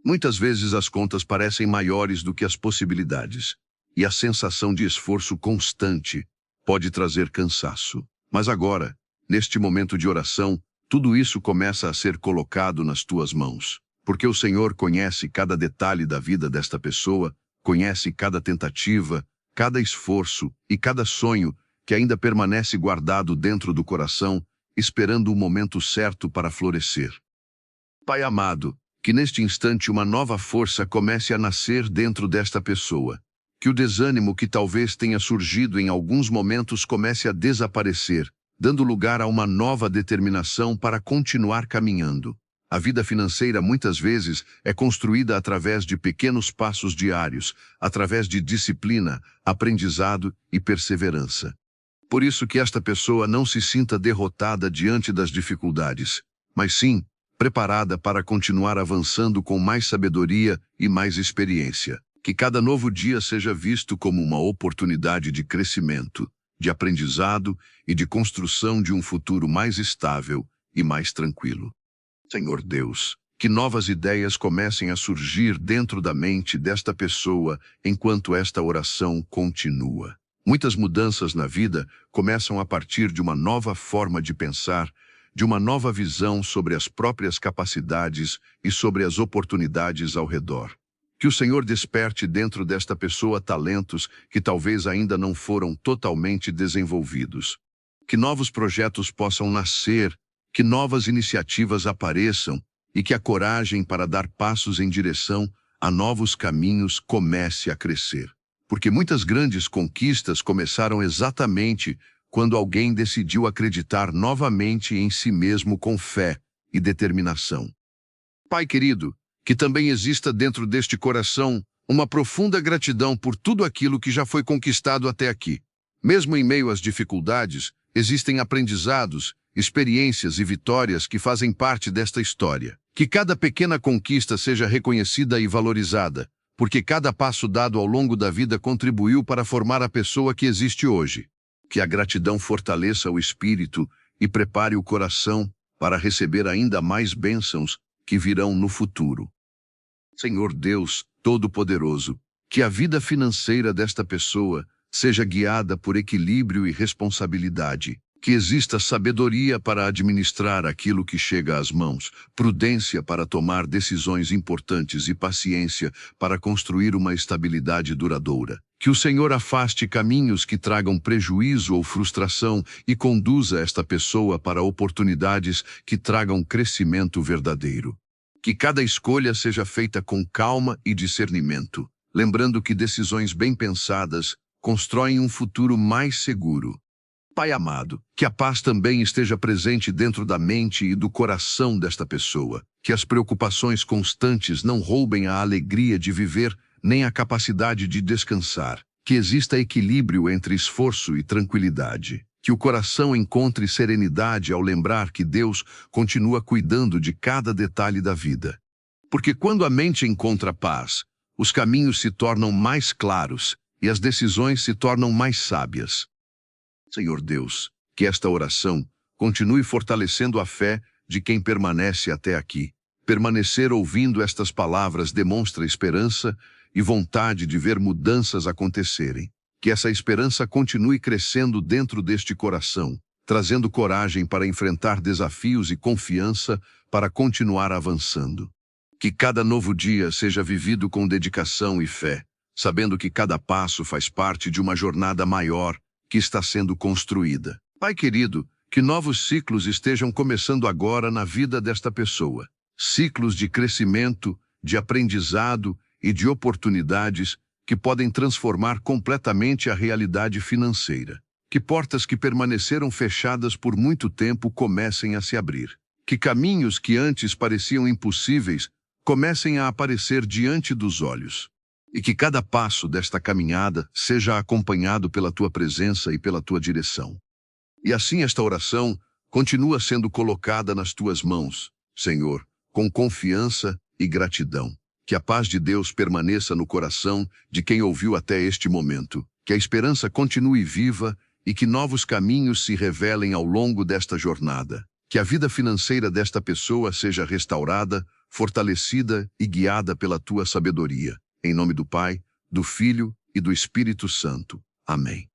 Muitas vezes as contas parecem maiores do que as possibilidades, e a sensação de esforço constante pode trazer cansaço. Mas agora, neste momento de oração, tudo isso começa a ser colocado nas tuas mãos, porque o Senhor conhece cada detalhe da vida desta pessoa, conhece cada tentativa, cada esforço e cada sonho que ainda permanece guardado dentro do coração, esperando o momento certo para florescer. Pai amado, que neste instante uma nova força comece a nascer dentro desta pessoa. Que o desânimo que talvez tenha surgido em alguns momentos comece a desaparecer, dando lugar a uma nova determinação para continuar caminhando. A vida financeira muitas vezes é construída através de pequenos passos diários, através de disciplina, aprendizado e perseverança. Por isso que esta pessoa não se sinta derrotada diante das dificuldades, mas sim preparada para continuar avançando com mais sabedoria e mais experiência. Que cada novo dia seja visto como uma oportunidade de crescimento, de aprendizado e de construção de um futuro mais estável e mais tranquilo. Senhor Deus, que novas ideias comecem a surgir dentro da mente desta pessoa enquanto esta oração continua. Muitas mudanças na vida começam a partir de uma nova forma de pensar, de uma nova visão sobre as próprias capacidades e sobre as oportunidades ao redor. Que o Senhor desperte dentro desta pessoa talentos que talvez ainda não foram totalmente desenvolvidos. Que novos projetos possam nascer, que novas iniciativas apareçam e que a coragem para dar passos em direção a novos caminhos comece a crescer. Porque muitas grandes conquistas começaram exatamente quando alguém decidiu acreditar novamente em si mesmo com fé e determinação. Pai querido, que também exista dentro deste coração uma profunda gratidão por tudo aquilo que já foi conquistado até aqui. Mesmo em meio às dificuldades, existem aprendizados, experiências e vitórias que fazem parte desta história. Que cada pequena conquista seja reconhecida e valorizada, porque cada passo dado ao longo da vida contribuiu para formar a pessoa que existe hoje. Que a gratidão fortaleça o espírito e prepare o coração para receber ainda mais bênçãos que virão no futuro. Senhor Deus Todo-Poderoso, que a vida financeira desta pessoa seja guiada por equilíbrio e responsabilidade. Que exista sabedoria para administrar aquilo que chega às mãos, prudência para tomar decisões importantes e paciência para construir uma estabilidade duradoura. Que o Senhor afaste caminhos que tragam prejuízo ou frustração e conduza esta pessoa para oportunidades que tragam crescimento verdadeiro. Que cada escolha seja feita com calma e discernimento, lembrando que decisões bem pensadas constroem um futuro mais seguro. Pai amado, que a paz também esteja presente dentro da mente e do coração desta pessoa, que as preocupações constantes não roubem a alegria de viver nem a capacidade de descansar, que exista equilíbrio entre esforço e tranquilidade, que o coração encontre serenidade ao lembrar que Deus continua cuidando de cada detalhe da vida. Porque quando a mente encontra paz, os caminhos se tornam mais claros e as decisões se tornam mais sábias. Senhor Deus, que esta oração continue fortalecendo a fé de quem permanece até aqui. Permanecer ouvindo estas palavras demonstra esperança e vontade de ver mudanças acontecerem. Que essa esperança continue crescendo dentro deste coração, trazendo coragem para enfrentar desafios e confiança para continuar avançando. Que cada novo dia seja vivido com dedicação e fé, sabendo que cada passo faz parte de uma jornada maior que está sendo construída. Pai querido, que novos ciclos estejam começando agora na vida desta pessoa. Ciclos de crescimento, de aprendizado e de oportunidades que podem transformar completamente a realidade financeira. Que portas que permaneceram fechadas por muito tempo comecem a se abrir. Que caminhos que antes pareciam impossíveis comecem a aparecer diante dos olhos. E que cada passo desta caminhada seja acompanhado pela tua presença e pela tua direção. E assim esta oração continua sendo colocada nas tuas mãos, Senhor, com confiança e gratidão. Que a paz de Deus permaneça no coração de quem ouviu até este momento. Que a esperança continue viva e que novos caminhos se revelem ao longo desta jornada. Que a vida financeira desta pessoa seja restaurada, fortalecida e guiada pela tua sabedoria. Em nome do Pai, do Filho e do Espírito Santo. Amém.